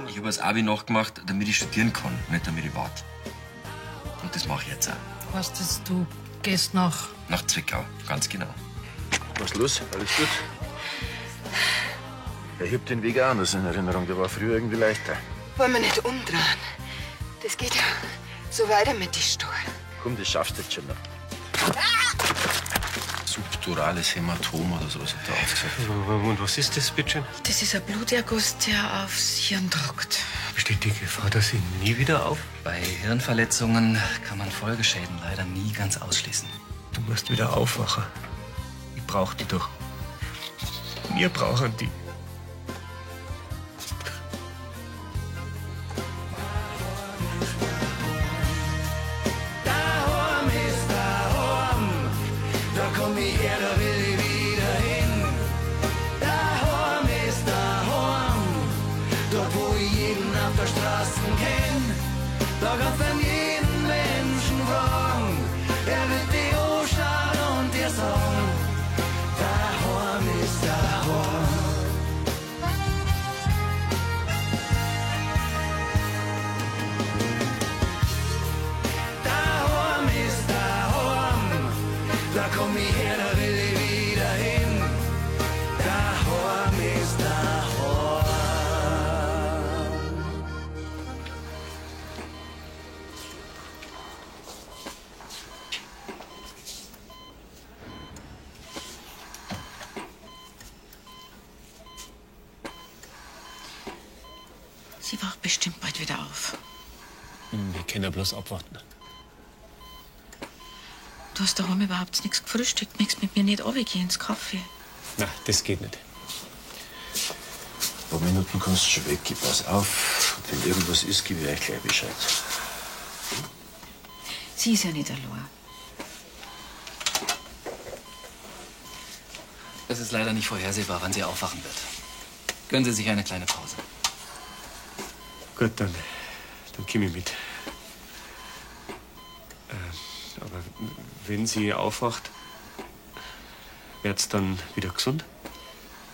Ich habe das Abi nachgemacht, damit ich studieren kann, nicht damit ich warte. Und das mache ich jetzt auch. Weißt du, du gehst nach Zwickau, ganz genau. Was ist los? Alles gut? Ich hab den Weg auch anders in Erinnerung. Der war früher irgendwie leichter. Wollen wir nicht umdrehen? Das geht ja so weiter mit den Stuhl. Komm, das schaffst du jetzt schon noch. Subdurales Hämatom oder sowas hat er aufgesagt. Und was ist das, bitte? Das ist ein Bluterguss, der aufs Hirn drückt. Besteht die Gefahr, dass Sie nie wieder auf? Bei Hirnverletzungen kann man Folgeschäden leider nie ganz ausschließen. Du musst wieder aufwachen. Ich brauch die doch. Wir brauchen die. Da kannst du jeden Menschen fragen, er wird die anschauen und dir sagen, daheim ist daheim. Daheim ist daheim, da komm ich her, da will ich wieder hin. Daheim ist daheim. Sie wacht bestimmt bald wieder auf. Wir können ja bloß abwarten. Du hast daheim überhaupt nichts gefrühstückt. Möchtest mit mir nicht runtergehen ins Kaffee? Nein, das geht nicht. Ein paar Minuten kannst du schon weg. Ich pass auf. Und wenn irgendwas ist, gebe ich euch gleich Bescheid. Sie ist ja nicht allein. Es ist leider nicht vorhersehbar, wann sie aufwachen wird. Gönnen Sie sich eine kleine Pause. Gut, dann komme ich mit. Aber wenn sie aufwacht, wird's dann wieder gesund?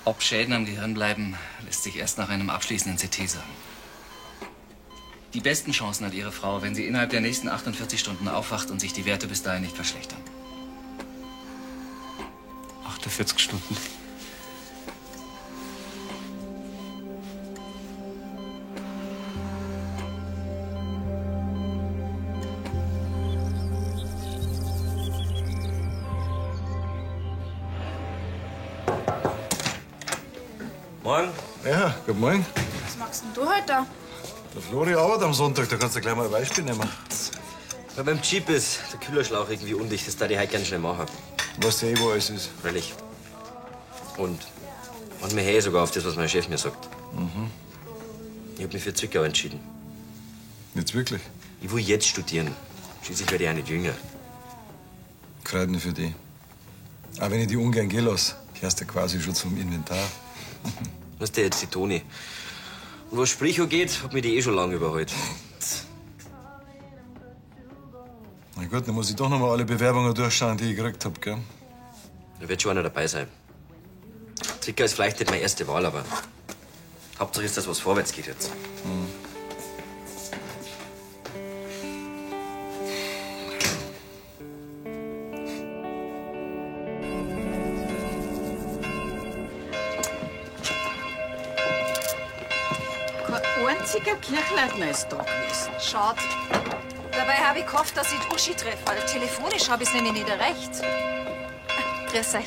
Ob Schäden am Gehirn bleiben, lässt sich erst nach einem abschließenden CT sagen. Die besten Chancen hat Ihre Frau, wenn sie innerhalb der nächsten 48 Stunden aufwacht und sich die Werte bis dahin nicht verschlechtern. 48 Stunden. Morgen. Ja, guten Morgen. Was machst denn du heute da? Der Flori arbeitet am Sonntag, da kannst du gleich mal ein Beispiel nehmen. Weil beim Jeep ist der Kühlerschlauch irgendwie undicht. Das darf ich heute ganz schnell machen. Weißt du eh, wo alles ist? Freilich. Und mir höre sogar auf das, was mein Chef mir sagt. Ich habe mich für Zwickau entschieden. Jetzt wirklich? Ich will jetzt studieren. Schließlich werde ich auch nicht jünger. Kreiden für die. Auch wenn ich die ungern gehen lasse, gehörst du quasi schon zum Inventar. Was ist der jetzt, die Toni? Und was Spricho geht, hat mich die eh schon lange überholt. Na gut, dann muss ich doch noch mal alle Bewerbungen durchschauen, die ich gekriegt hab, gell? Da wird schon einer dabei sein. Zwickau ist vielleicht nicht meine erste Wahl, aber Hauptsache ist, dass was vorwärts geht jetzt. Kein einziger Kirchleitner ist da gewesen. Schade. Dabei habe ich gehofft, dass ich die Uschi treffe, weil telefonisch habe ich es nämlich nicht erreicht. Grüß euch.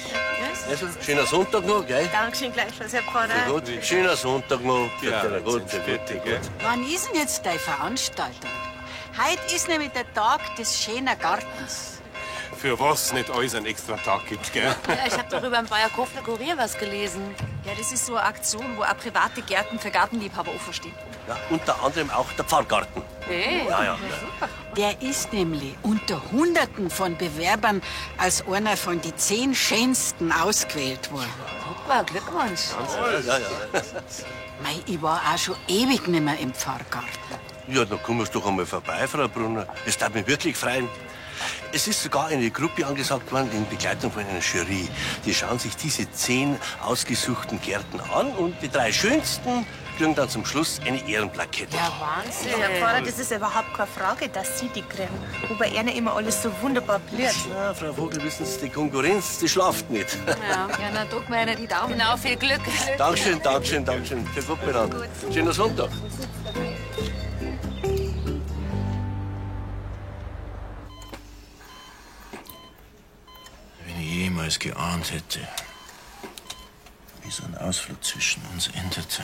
Also, schöner Sonntag noch, gell? Dankeschön gleichfalls, Herr Pfarrer. Sehr gut. Schöner Sonntag noch. Bitte, gut, bitte, gell? Wann ist denn jetzt deine Veranstaltung? Heute ist nämlich der Tag des schönen Gartens. Für was nicht alles einen extra Tag gibt, gell? Ja, ich habe darüber im Bayerkofler Kurier was gelesen. Ja, das ist so eine Aktion, wo auch private Gärten für Gartenliebhaber offen stehen. Ja, unter anderem auch der Pfarrgarten. Hey, Ja, ja. Der ist nämlich unter Hunderten von Bewerbern als einer von den 10 schönsten ausgewählt worden. Super, Glückwunsch. Ja, ja. Mei, ich war auch schon ewig nicht mehr im Pfarrgarten. Ja, dann kommst du doch einmal vorbei, Frau Brunner. Es darf mich wirklich freuen. Es ist sogar eine Gruppe angesagt worden in Begleitung von einer Jury. Die schauen sich diese 10 ausgesuchten Gärten an und die 3 schönsten kriegen dann zum Schluss eine Ehrenplakette. Ja, Wahnsinn. Herr Pfarrer, das ist überhaupt keine Frage, dass Sie die kriegen. Wobei Ihnen immer alles so wunderbar blüht. Ja, Frau Vogel, wissen Sie, die Konkurrenz, die schlaft nicht. Ja, na, drück mir einer die Daumen. Genau, viel Glück. Dankeschön, Dankeschön, Dankeschön. Für gut miteinander. Schöner Sonntag. Wenn ich jemals geahnt hätte, wie so ein Ausflug zwischen uns endete.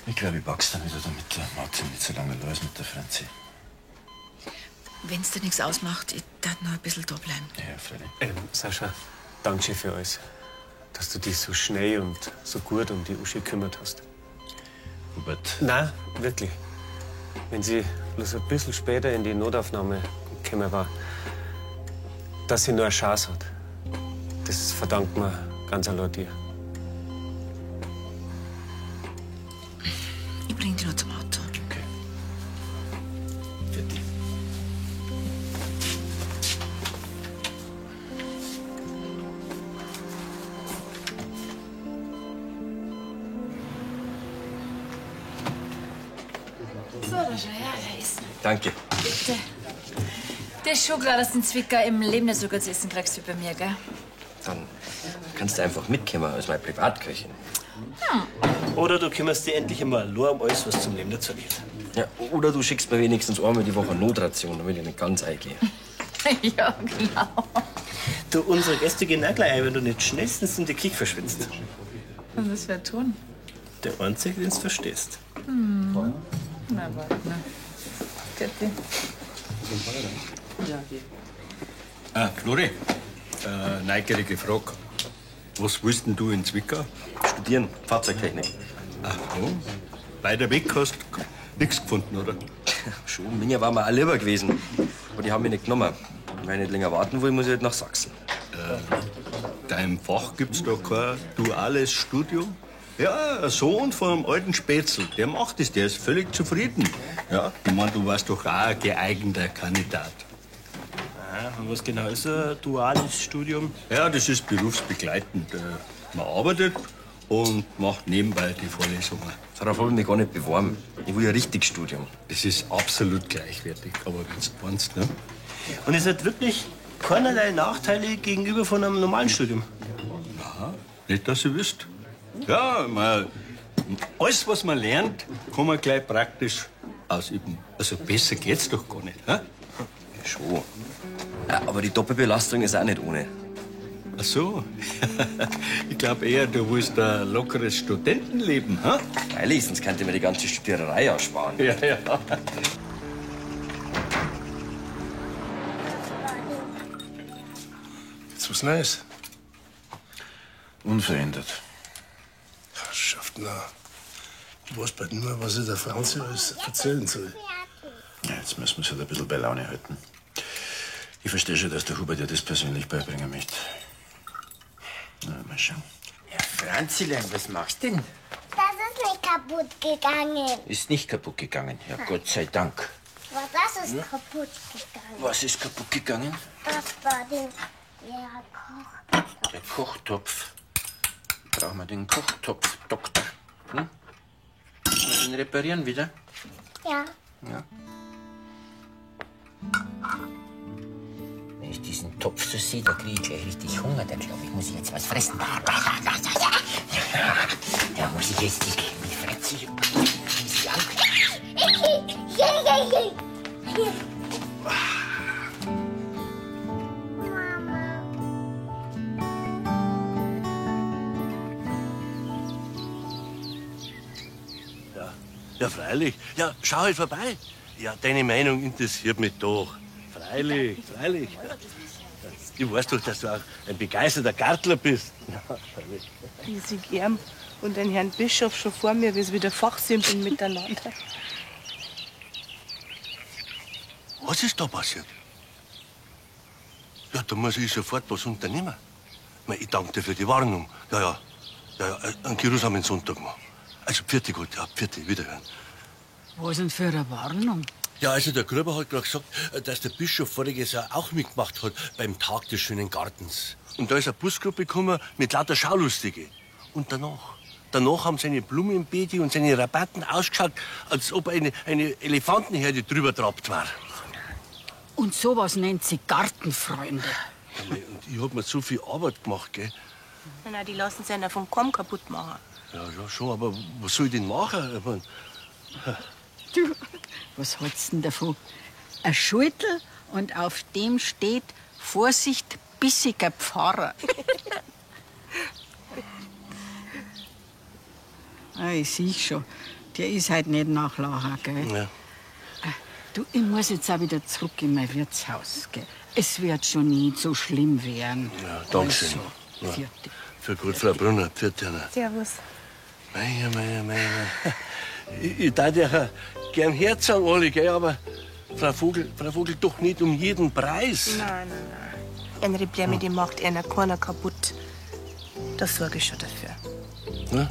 Ich glaube, ich pack's dann wieder, damit der Martin nicht so lange los mit der Franzi. Wenn's dir nichts ausmacht, ich darf noch ein bisschen da bleiben. Ja, Freddy. Sascha, danke für alles. Dass du dich so schnell und so gut um die Uschi gekümmert hast. Hubert. Nein, wirklich. Wenn sie bloß ein bisschen später in die Notaufnahme gekommen war, dass sie nur eine Chance hat, das verdankt man ganz allein dir. Ich bring dich noch zum Auto. Okay. Für dich. So, da schau her, wer ist. Danke. Bitte. Das ist schon klar, dass du in Zwickau im Leben nicht so gut zu essen kriegst wie bei mir, gell? Dann kannst du einfach mitkommen als meine Privatköchin. Oder du kümmerst dich endlich einmal allein um alles, was zum Leben dazu gehört. Ja, oder du schickst mir wenigstens einmal die Woche Notration, damit ich nicht ganz eingehe. Ja, genau. Du, unsere Gäste gehen auch gleich ein, wenn du nicht schnellstens in die Küche verschwindest. Und was wir tun? Der Einzige, den du verstehst. Hm. Na, warte mal. Bitte. Flori, neugierige Frage. Was willst denn du in Zwickau? Studieren, Fahrzeugtechnik. Ach so. Weiter weg hast du nichts gefunden, oder? Schon, mir war mir auch lieber gewesen. Aber die haben mich nicht genommen. Wenn ich nicht länger warten will, muss ich halt nach Sachsen. Deinem Fach gibt's da kein duales Studium? Ja, ein Sohn von einem alten Spätzl, der macht es, der ist völlig zufrieden. Ja, ich meine, du warst doch auch ein geeigneter Kandidat. Und was genau ist ein duales Studium? Ja, das ist berufsbegleitend. Man arbeitet und macht nebenbei die Vorlesungen. Darauf habe ich mich gar nicht beworben. Ich will ein richtiges Studium. Das ist absolut gleichwertig, aber wenn du meinst, ne? Und es hat wirklich keinerlei Nachteile gegenüber von einem normalen Studium? Ja, nicht, dass ihr wisst. Ja, alles, was man lernt, kann man gleich praktisch ausüben. Also besser geht's doch gar nicht. Hä? Ja, schon. Ja, aber die Doppelbelastung ist auch nicht ohne. Ach so. Ich glaube eher, du willst ein lockeres Studentenleben, hä? Freilich, sonst könnte ich mir die ganze Studiererei ersparen. Ja, ja. Jetzt was Neues. Unverändert. Schafft na. Du weißt bald nicht mehr, was ich der Franzi alles erzählen soll. Ja, jetzt müssen wir uns halt ein bisschen bei Laune halten. Ich verstehe schon, dass der Hubert dir das persönlich beibringen möchte. Na, mal schauen. Ja, Franzilein, was machst du denn? Das ist nicht kaputt gegangen. Ist nicht kaputt gegangen. Ja, Gott sei Dank. Aber das ist kaputt gegangen. Was ist kaputt gegangen? Das war der Koch. Der Kochtopf. Brauchen wir den Kochtopf, Doktor? Hm? Müssen wir den reparieren wieder? Ja. Ja. Wenn ich diesen Topf so sehe, da kriege ich gleich richtig Hunger. Da glaube ich, muss ich jetzt was fressen. Da muss ich jetzt die Franzi. Ja, freilich. Ja, schau halt vorbei. Ja, deine Meinung interessiert mich doch. Freilich, freilich. Ich weiß doch, dass du auch ein begeisterter Gartler bist. Ja, freilich. Ich sehe gern und den Herrn Bischof schon vor mir, wie sie wieder fachsimpeln miteinander. Was ist da passiert? Ja, da muss ich sofort was unternehmen. Ich danke dir für die Warnung. Ja, ja. Ja, einen geruhsamen Sonntag noch. Also, vierte gut, ja, vierte, wiederhören. Was denn für eine Warnung? Ja, also der Gruber hat gerade gesagt, dass der Bischof voriges Jahr auch mitgemacht hat beim Tag des schönen Gartens. Und da ist eine Busgruppe gekommen mit lauter Schaulustige. Und danach haben seine Blumenbeete und seine Rabatten ausgeschaut, als ob eine Elefantenherde drüber trabt war. Und sowas nennt sie Gartenfreunde. Und ich hab mir so viel Arbeit gemacht, gell? Na, die lassen sich ja vom Kamm kaputt machen. Ja, schon, aber was soll ich denn machen? Ich mein, Du, was hältst du denn davon? Ein Schultel und auf dem steht Vorsicht, bissiger Pfarrer. Ich sehe schon, der ist halt nicht nachlachen, gell? Ja. Du, ich muss jetzt auch wieder zurück in mein Wirtshaus, gell? Es wird schon nicht so schlimm werden. Ja, danke schön. Also, Ja. vierte. Für gut, Frau Brunner, vierte. Servus. Meine. Ich darf ja gern Herz sagen, alle, gell, aber Frau Vogel doch nicht um jeden Preis. Nein. Ein Reblär mit dem macht einer keiner kaputt. Das sorge ich schon dafür. Ne?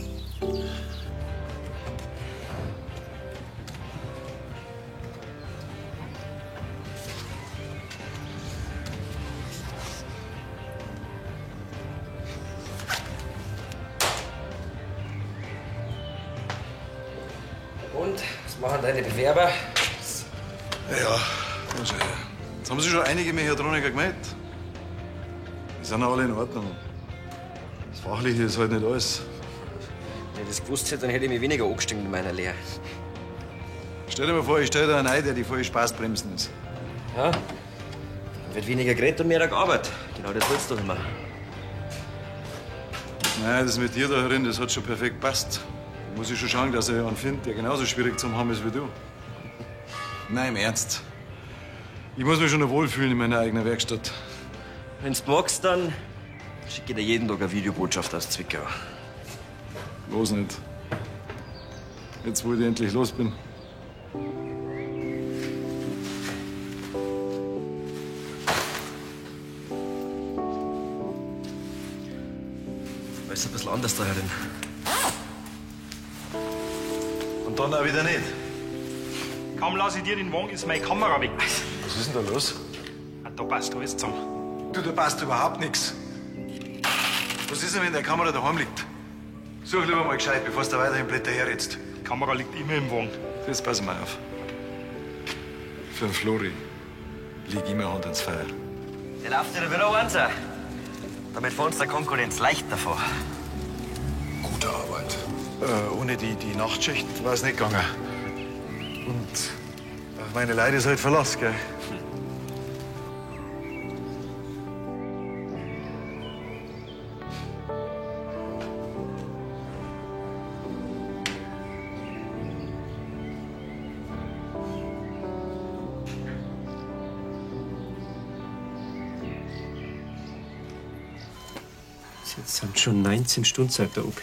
Und, was machen deine Bewerber? Ja, jetzt haben sich schon einige Mechatroniker gemeldet. Die sind auch alle in Ordnung. Das Fachliche ist halt nicht alles. Wenn ich das gewusst hätte, dann hätte ich mich weniger angestrengt in meiner Lehre. Stell dir mal vor, ich stell da einen ein, der die voll Spaßbremsen ist. Ja? Dann wird weniger geredet und mehr gearbeitet. Genau das willst du doch immer. Nein, das mit dir da drin, das hat schon perfekt passt. Da muss ich schon schauen, dass ich einen finde, der genauso schwierig zu haben ist wie du. Nein, im Ernst. Ich muss mich schon noch wohlfühlen in meiner eigenen Werkstatt. Wenn's magst, dann schicke ich dir jeden Tag eine Videobotschaft aus Zwickau. Los nicht. Jetzt, wo ich endlich los bin. Alles ein bisschen anders da drin. Und dann auch wieder nicht. Kaum lasse ich dir den Wagen, ist meine Kamera weg. Was ist denn da los? Da passt alles zusammen. Du, da passt überhaupt nichts. Was ist denn, wenn der Kamera daheim liegt? Such lieber mal gescheit, bevor du da weiterhin Blätter herrätst. Die Kamera liegt immer im Wagen. Jetzt pass mal auf. Für den Flori leg immer Hand ans Feuer. Der läuft dir wieder runter. Damit fahren uns der Konkurrenz leicht davor. Gute Arbeit. Ohne die Nachtschicht war es nicht gegangen. Und auf meine Leute ist halt Verlass, gell? Jetzt sind schon 19 Stunden seit der OP.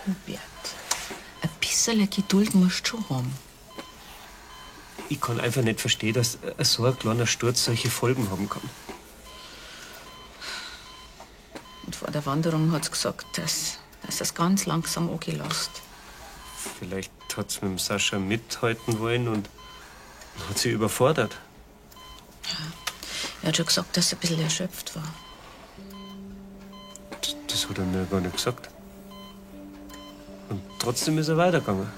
Hubert, ein bisschen Geduld musst du schon haben. Ich kann einfach nicht verstehen, dass so ein kleiner Sturz solche Folgen haben kann. Und vor der Wanderung hat sie gesagt, dass es ganz langsam angelasst. Vielleicht hat sie mit dem Sascha mithalten wollen und hat sie überfordert. Er hat schon gesagt, dass sie ein bisschen erschöpft war. Das hat er mir gar nicht gesagt. Und trotzdem ist er weitergegangen.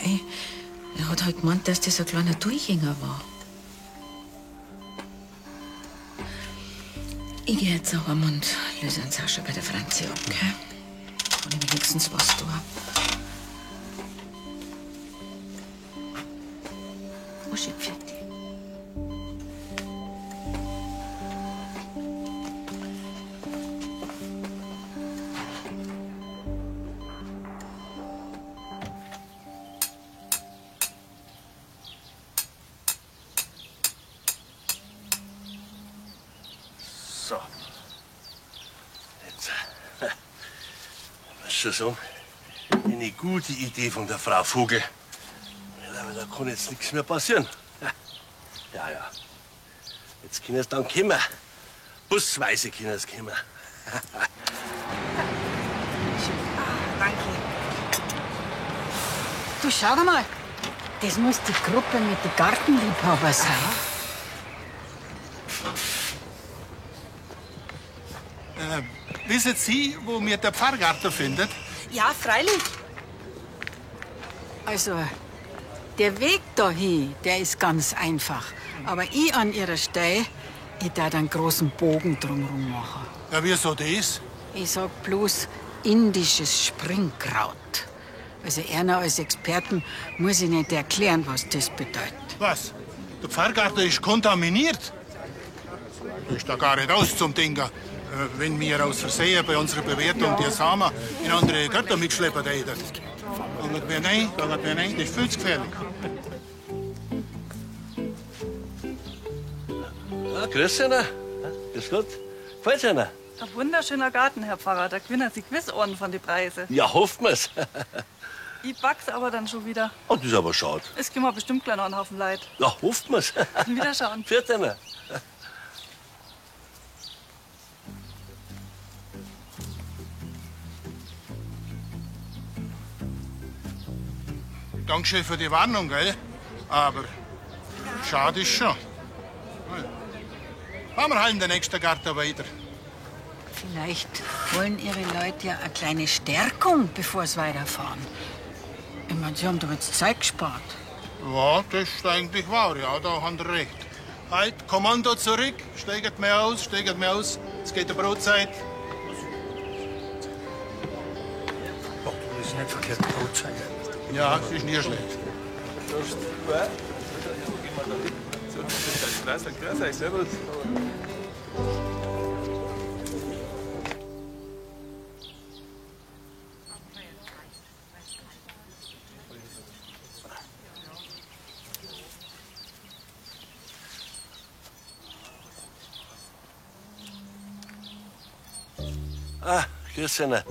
Hey, er hat halt gemeint, dass das ein kleiner Durchhänger war. Ich gehe jetzt heim und löse den Sascha bei der Franzi ab, gell? Kann ich wenigstens was tun. Uschi, pfiat dich. So. Jetzt. Was schon sagen? Eine gute Idee von der Frau Vogel. Aber da kann jetzt nichts mehr passieren. Ja. Jetzt können es dann kommen. Busweise können es kommen. Du, schau mal. Das muss die Gruppe mit den Gartenliebhabern sein. Wissen Sie, wo mir der Pfarrgarten findet? Ja, freilich. Also, der Weg dahin, der ist ganz einfach. Aber ich an Ihrer Stelle, ich darf einen großen Bogen drumherum machen. Ja, wieso das? Ich sag bloß indisches Springkraut. Also einer als Experten muss ich nicht erklären, was das bedeutet. Was? Der Pfarrgarten ist kontaminiert? Ist da gar nicht aus zum Denken. Wenn wir aus Versehen bei unserer Bewertung die Samen in andere Götter mitschleppen hätten. Ganget mir nein, das ist viel zu gefährlich. Ja, grüß Ihnen. Grüß Gott. Gefällt's Ihnen? Ein wunderschöner Garten, Herr Pfarrer. Da gewinnen Sie gewiss Ohren von den Preisen. Ja, hoffen wir's. Ich back's aber dann schon wieder. Oh, das ist aber schade. Es gibt mir bestimmt gleich noch einen Haufen Leid. Ja, hoffen wir's. Wiederschauen. Viert Ihnen. Dankeschön für die Warnung, gell? Aber schade ist schon. Fahren wir halt in den nächsten Garten weiter. Vielleicht wollen Ihre Leute ja eine kleine Stärkung, bevor sie weiterfahren. Ich meine, Sie haben doch jetzt Zeit gespart. Ja, das ist eigentlich wahr, ja, da haben Sie recht. Halt, Kommando zurück, steigt mir aus. Es geht der Brotzeit. Oh, das ist nicht verkehrt, Brotzeit. Ja, das ist nie schlecht. Servus. Ah, grüß Ihnen.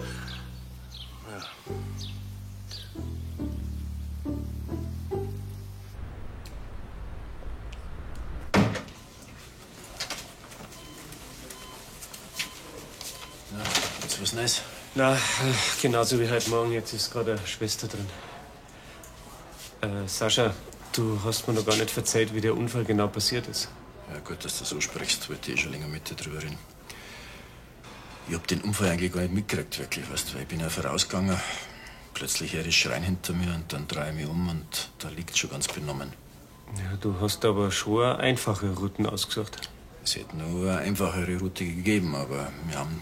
Ist was Neues? Na, genauso wie heute Morgen. Jetzt ist gerade eine Schwester drin. Sascha, du hast mir noch gar nicht erzählt, wie der Unfall genau passiert ist. Ja, gut, dass du so sprichst. Wollte ich schon länger mit dir drüber reden. Ich hab den Unfall eigentlich gar nicht mitgekriegt, wirklich, weißt du, weil ich bin ja vorausgegangen. Plötzlich höre ich Schreien hinter mir und dann drehe ich mich um und da liegt schon ganz benommen. Ja, du hast aber schon einfache Routen ausgesucht. Es hätte nur eine einfachere Route gegeben, aber wir haben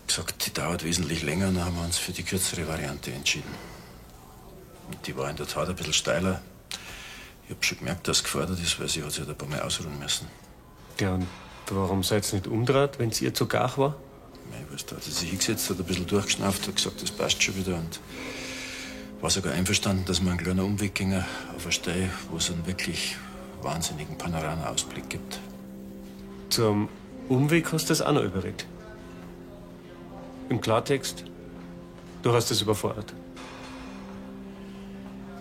gesagt, die dauert wesentlich länger und dann haben wir uns für die kürzere Variante entschieden. Und die war in der Tat ein bisschen steiler. Ich hab schon gemerkt, dass es gefordert ist, weil sie hat sich halt ein paar Mal ausruhen müssen. Ja, und warum seid ihr nicht umgedreht, wenn es ihr zu gar war? Ich weiß, da hat sie sich hingesetzt, hat ein bisschen durchgeschnauft, hat gesagt, das passt schon wieder und war sogar einverstanden, dass wir einen kleinen Umweg gingen auf eine Stelle, wo es einen wirklich wahnsinnigen Panorama-Ausblick gibt. Zum Umweg hast du das auch noch überredet. Im Klartext, du hast es überfordert.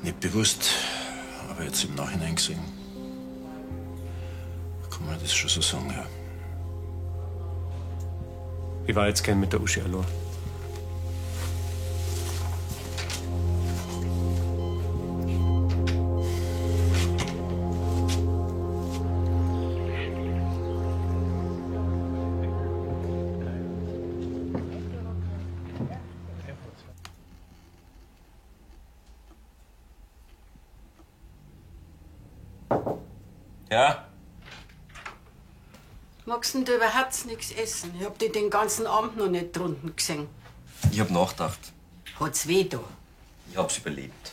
Nicht bewusst, aber jetzt im Nachhinein gesehen, kann man das schon so sagen, ja. Ich war jetzt gern mit der Uschi allein. Ja? Magst denn du überhaupt nichts essen? Ich hab dich den ganzen Abend noch nicht drunten gesehen. Ich hab nachgedacht. Hat's weh da? Ich hab's überlebt.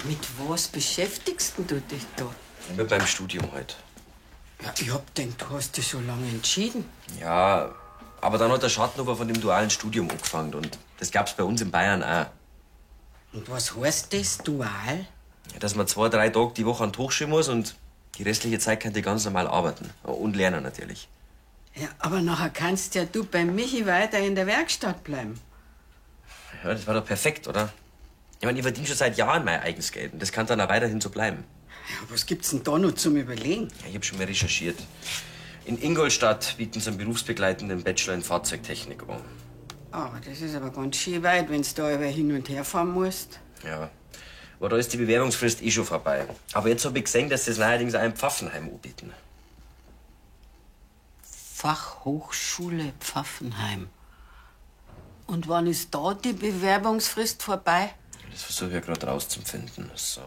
Mit was beschäftigst denn du dich da? Mit meinem Studium halt. Ja, ich hab gedacht, du hast dich schon lange entschieden. Ja, aber dann hat der Schattenhofer von dem dualen Studium angefangen und das gab's bei uns in Bayern auch. Und was heißt das, dual? Ja, dass man 2, 3 Tage die Woche an die Hochschule muss und die restliche Zeit kann ich ganz normal arbeiten. Und lernen natürlich. Ja, aber nachher kannst ja du bei Michi weiter in der Werkstatt bleiben. Ja, das war doch perfekt, oder? Ich meine, ich verdiene schon seit Jahren mein eigenes Geld und das kann dann auch weiterhin so bleiben. Ja, was gibt's denn da noch zum Überlegen? Ja, ich hab schon mal recherchiert. In Ingolstadt bieten sie einen berufsbegleitenden Bachelor in Fahrzeugtechnik an. Aber das ist aber ganz schön weit, wenn du da über hin und her fahren musst. Ja, Aber da ist die Bewerbungsfrist eh schon vorbei. Aber jetzt habe ich gesehen, dass sie es neuerdings auch in Pfaffenheim anbieten. Fachhochschule Pfaffenheim. Und wann ist da die Bewerbungsfrist vorbei? Das versuche ich ja gerade rauszufinden. So.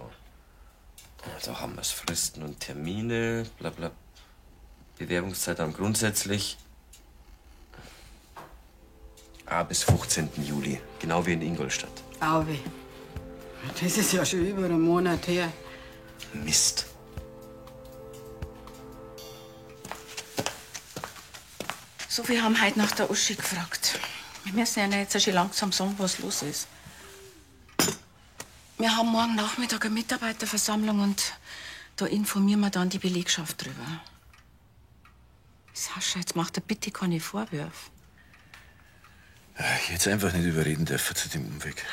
Da haben wir es. Fristen und Termine, bla bla. Bewerbungszeit dann grundsätzlich bis 15. Juli. Genau wie in Ingolstadt. Auwe. Das ist ja schon über einen Monat her. Mist. So, wir haben heute nach der Uschi gefragt. Wir müssen ja jetzt schon langsam sagen, was los ist. Wir haben morgen Nachmittag eine Mitarbeiterversammlung und da informieren wir dann die Belegschaft drüber. Sascha, jetzt macht er bitte keine Vorwürfe. Ich hätte einfach nicht überreden dürfen zu dem Umweg.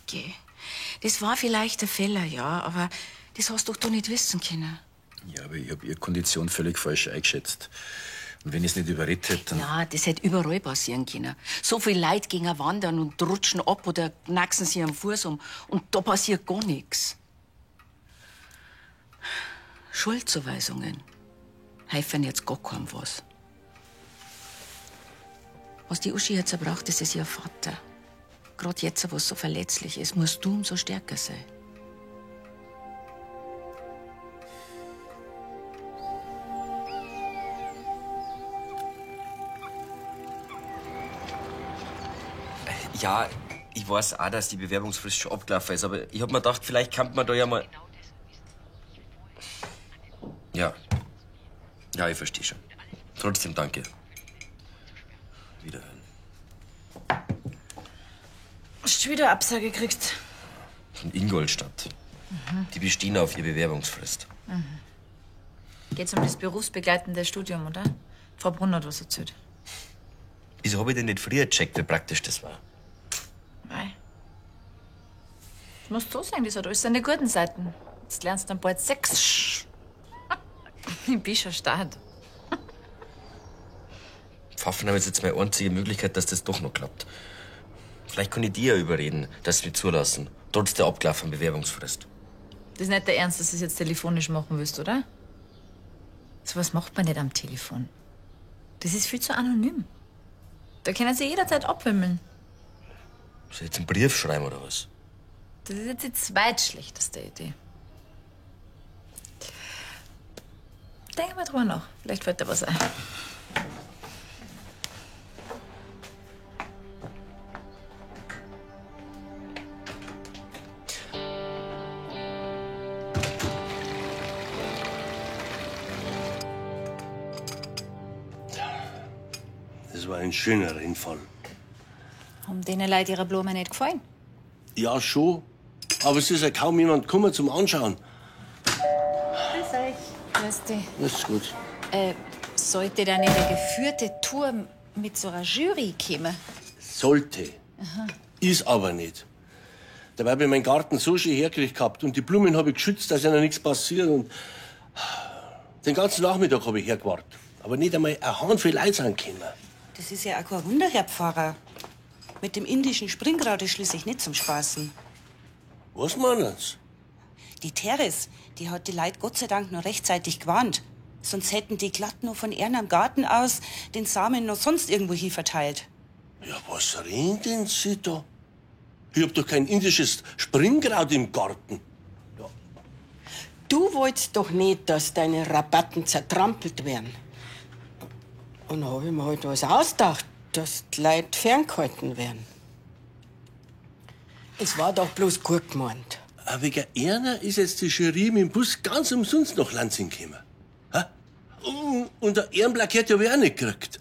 Geh. Das war vielleicht ein Fehler, ja, aber das hast doch du nicht wissen können. Ja, aber ich habe ihre Kondition völlig falsch eingeschätzt. Und wenn ich es nicht überredet hätte, dann... Ja, das hätte überall passieren können. So viele Leute gehen wandern und rutschen ab oder knacksen sich am Fuß um. Und da passiert gar nichts. Schuldzuweisungen helfen jetzt gar keinem was. Was die Uschi jetzt braucht, das ist ihr Vater. Gerade jetzt, wo es so verletzlich ist, musst du umso stärker sein. Ja, ich weiß auch, dass die Bewerbungsfrist schon abgelaufen ist, aber ich hab mir gedacht, vielleicht kann man da ja mal... Ja. Ja, ich verstehe schon. Trotzdem danke. Wiederhören. Hast du wieder eine Absage gekriegt? Von Ingolstadt. Die bestehen auf ihre Bewerbungsfrist. Geht's um das berufsbegleitende Studium, oder? Frau Brunner hat was erzählt. Wieso hab ich denn nicht früher gecheckt, wie praktisch das war? Mei. Ich muss so sagen, das hat alles seine guten Seiten. Jetzt lernst du dann bald 6. Ich bin schon stark. Pfaffenheim ist jetzt meine einzige Möglichkeit, dass das doch noch klappt. Vielleicht kann ich die ja überreden, dass sie mich zulassen, trotz der abgelaufenen Bewerbungsfrist. Das ist nicht der Ernst, dass du es jetzt telefonisch machen willst, oder? So was macht man nicht am Telefon. Das ist viel zu anonym. Da können sie jederzeit abwimmeln. Soll ich jetzt einen Brief schreiben oder was? Das ist jetzt die zweitschlechteste Idee. Denk mal drüber nach. Vielleicht fällt dir was ein. Das war ein schöner Rennfall. Haben denen Leute ihre Blumen nicht gefallen? Ja, schon. Aber es ist ja kaum jemand gekommen zum Anschauen. Grüß euch. Grüß dich. Das ist gut. Sollte dann eine geführte Tour mit so einer Jury kommen? Sollte. Aha. Ist aber nicht. Dabei habe ich meinen Garten so schön hergekriegt gehabt und die Blumen habe ich geschützt, dass ihnen nichts passiert. Und den ganzen Nachmittag habe ich hergewartet. Aber nicht einmal ein Handvoll Leute sind gekommen. Das ist ja auch kein Wunder, Herr Pfarrer. Mit dem indischen Springkraut ist schließlich nicht zum Spaßen. Was meinen Sie? Die Teres, die hat die Leute Gott sei Dank noch rechtzeitig gewarnt. Sonst hätten die glatt nur von ihrem Garten aus den Samen noch sonst irgendwo hin verteilt. Ja, was reden denn Sie da? Ich hab doch kein indisches Springkraut im Garten. Du wolltest doch nicht, dass deine Rabatten zertrampelt werden. Und da hab ich mir halt was ausgedacht, dass die Leute ferngehalten werden. Es war doch bloß gut gemeint. Aber wegen einer ist jetzt die Jury mit dem Bus ganz umsonst nach Lansing gekommen. Ha? Und ein Ehrenplakat habe ich auch nicht gekriegt.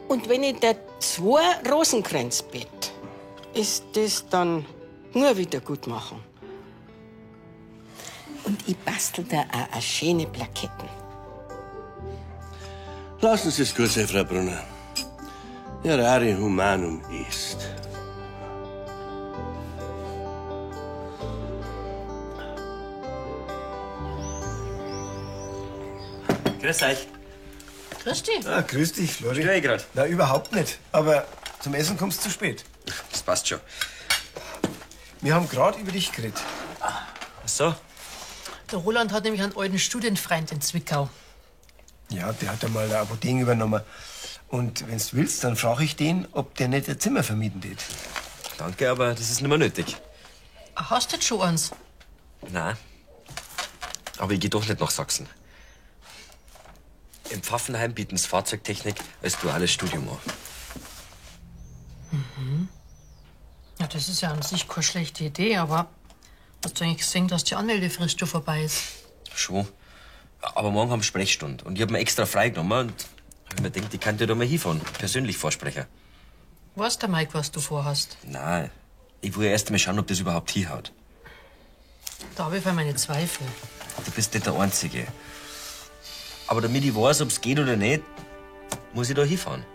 Und wenn ich da 2 Rosenkränze bett, ist das dann nur Wiedergutmachung. Und ich bastel da auch eine schöne Plaketten. Lassen Sie es gut sein, Frau Brunner. Errare humanum est. Grüß euch. Grüß dich. Ah, grüß dich, Flori. Störe ich grad? Na, überhaupt nicht. Aber Zum Essen kommst du zu spät. Das passt schon. Wir haben gerade über dich geredet. Ach so? Der Roland hat nämlich einen alten Studienfreund in Zwickau. Ja, der hat einmal eine Apotheke übernommen. Und wenn du willst, dann frage ich den, ob der nicht ein Zimmer vermieten tät. Danke, aber das ist nicht mehr nötig. Hast du jetzt schon eins? Nein. Aber ich geh doch nicht nach Sachsen. Im Pfaffenheim bieten sie Fahrzeugtechnik als duales Studium an. Mhm. Ja, das ist ja an sich keine schlechte Idee, aber hast du eigentlich gesehen, dass die Anmeldefrist schon vorbei ist? Schon. Aber morgen haben wir Sprechstunde und ich hab mir extra freigenommen und hab mir gedacht, ich kann dir da mal hinfahren, persönlich vorsprechen. Weißt der Mike, was du vorhast? Nein, ich will erst mal schauen, ob das überhaupt hinhaut. Da habe ich für meine Zweifel. Du bist nicht der Einzige. Aber damit ich weiß, ob's geht oder nicht, muss ich da hinfahren.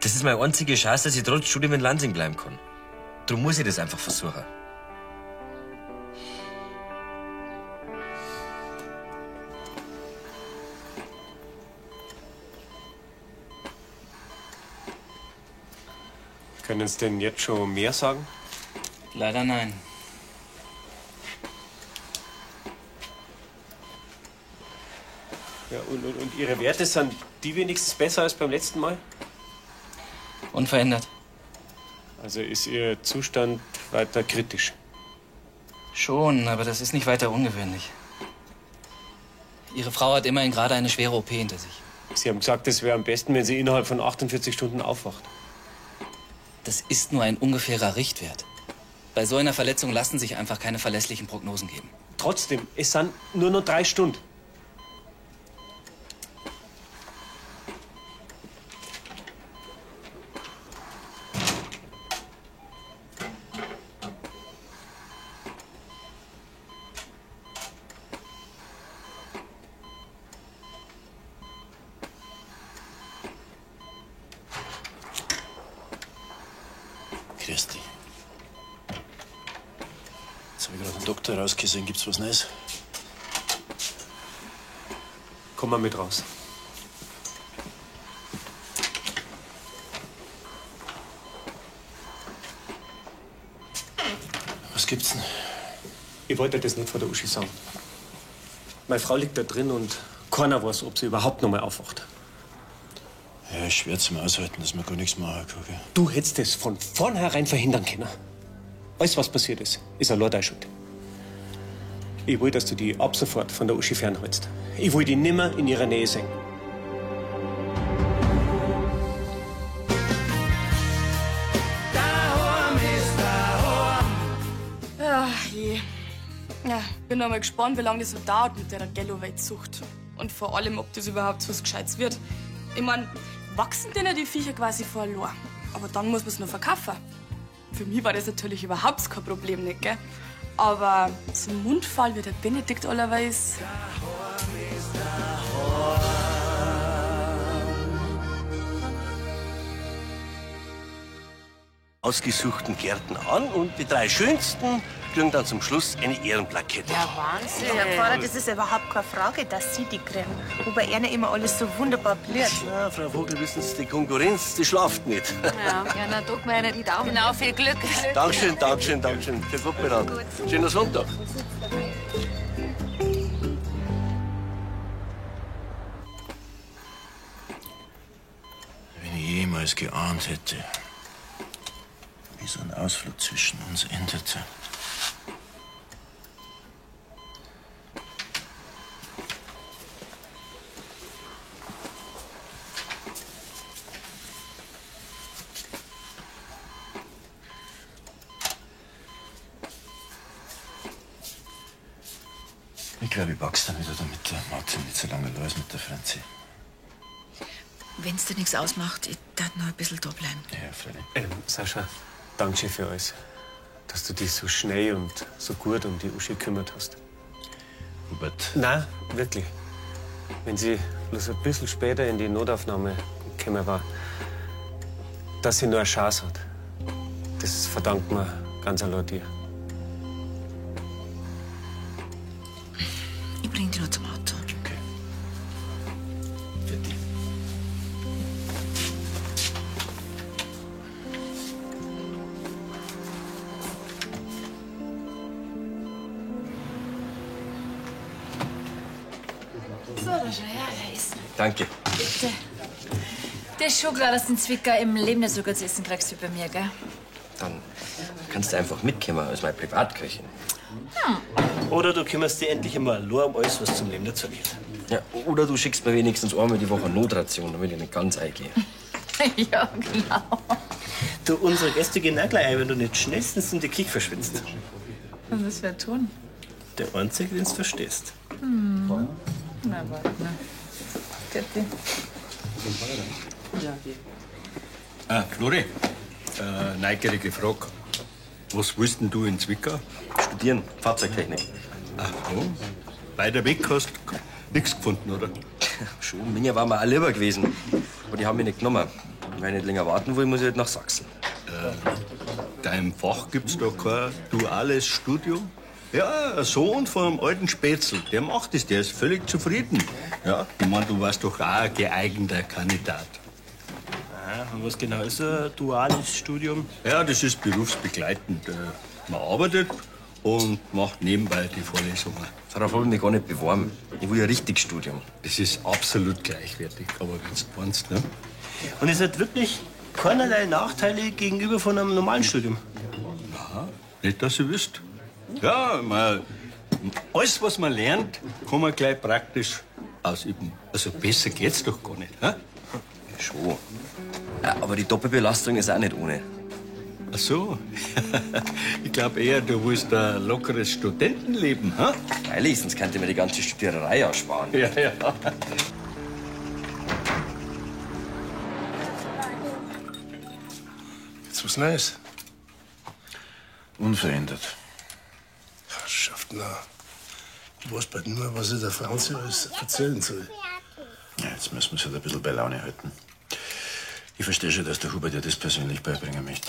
Das ist meine einzige Chance, dass ich trotz Studium in Lansing bleiben kann. Darum muss ich das einfach versuchen. Können Sie denn jetzt schon mehr sagen? Leider nein. Ja, und Ihre Werte, sind die wenigstens besser als beim letzten Mal? Unverändert. Also ist Ihr Zustand weiter kritisch? Schon, aber das ist nicht weiter ungewöhnlich. Ihre Frau hat immerhin gerade eine schwere OP hinter sich. Sie haben gesagt, es wäre am besten, wenn sie innerhalb von 48 Stunden aufwacht. Das ist nur ein ungefährer Richtwert. Bei so einer Verletzung lassen sich einfach keine verlässlichen Prognosen geben. Trotzdem, es sind nur noch 3 Stunden. Christi. Jetzt habe ich gerade den Doktor rausgesehen. Gibt's was Neues? Komm mal mit raus. Was gibt's denn? Ich wollte das nicht vor der Uschi sagen. Meine Frau liegt da drin und keiner weiß, ob sie überhaupt noch mal aufwacht. Ja, ist schwer zum Aushalten, dass man gar nichts machen kann. Gell? Du hättest es von vornherein verhindern können. Weißt du, was passiert ist? Ist allein deine Schuld. Ich will, dass du die ab sofort von der Uschi fernhältst. Ich will die nimmer in ihrer Nähe sehen. Ja, je. Ja, bin noch mal gespannt, wie lange das so dauert mit der Galloway-Zucht. Und vor allem, ob das überhaupt was Gescheites wird. Ich mein, wachsen denen die Viecher quasi verloren. Aber dann muss man es noch verkaufen. Für mich war das natürlich überhaupt kein Problem, nicht, gell? Aber zum Mundfall wie der Benedikt allerweise. Ausgesuchten Gärten an und die 3 schönsten kriegen dann zum Schluss eine Ehrenplakette. Ja, Wahnsinn. Herr Pfarrer, das ist überhaupt keine Frage, dass Sie die kriegen. Wobei einer immer alles so wunderbar blüht. Ja, Frau Vogel, wissen Sie, die Konkurrenz, die schlaft nicht. Ja, na, drück mir einer die Daumen. Genau, viel Glück. Dankeschön, Dankeschön, Dankeschön. Für gut beraten. Schönen Sonntag. Wenn ich jemals geahnt hätte, wie so ein Ausflug zwischen uns endete. Ich glaube, ich pack's dann wieder, damit der Martin nicht so lange los mit der Franzi. Wenn's dir nichts ausmacht, ich darf noch ein bisschen da bleiben. Ja, freilich. Sascha, danke für alles. Dass du dich so schnell und so gut um die Uschi gekümmert hast. Hubert. Nein, wirklich. Wenn sie bloß ein bisschen später in die Notaufnahme gekommen war, dass sie nur eine Chance hat, das verdankt man ganz allein dir. Ich bring dich noch zum Auto. Okay. Für dich. schon her, wer ist denn? Danke. Bitte. Das ist schon klar, dass du den Zwicker im Leben nicht so gut zu essen kriegst wie bei mir, gell? Dann kannst du einfach mitkommen als meine Privatköchin. Oder du kümmerst dich endlich einmal allein um alles, was zum Leben dazu gehört. Ja, oder du schickst mir wenigstens einmal die Woche Notration, damit ich nicht ganz eingehe. Ja, genau. Du, unsere Gäste gehen auch gleich ein, wenn du nicht schnellstens in die Küche verschwindest. Was ist wir tun? Der Einzige, den du verstehst. Hm. Na, warte mal. Bitte. Ah, Flori, neugierige Frage. Was willst denn du in Zwickau? Studieren, Fahrzeugtechnik. Ach so. Weiter weg hast du nichts gefunden, oder? Schon, Minja war mir auch lieber gewesen. Aber die haben mich nicht genommen. Wenn ich nicht länger warten will, muss ich halt nach Sachsen. Deinem Fach gibt's da kein duales Studium? Ja, ein Sohn von einem alten Spätzl, der macht es, der ist völlig zufrieden. Ja, ich meine, du warst doch auch ein geeigneter Kandidat. Und was genau ist ein duales Studium? Ja, das ist berufsbegleitend. Man arbeitet und macht nebenbei die Vorlesungen. Darauf habe ich mich gar nicht beworben. Ich will ein richtiges Studium. Das ist absolut gleichwertig, aber wenn du meinst, ne? Und es hat wirklich keinerlei Nachteile gegenüber von einem normalen Studium? Aha, nicht, dass ihr wisst. Ja, alles, was man lernt, kann man gleich praktisch ausüben. Also besser geht's doch gar nicht. Hä? Schon. Ja, aber die Doppelbelastung ist auch nicht ohne. Ach so. Ich glaube eher, du willst ein lockeres Studentenleben, hä? Freilich, sonst könnte ich mir die ganze Studiererei ersparen. Ja, ja. Jetzt was Neues? Unverändert. Schafft na. Ich weiß bald nicht mehr, was ich der Franzi alles erzählen soll. Ja, jetzt müssen wir es halt ein bisschen bei Laune halten. Ich verstehe schon, dass der Hubert dir das persönlich beibringen möchte.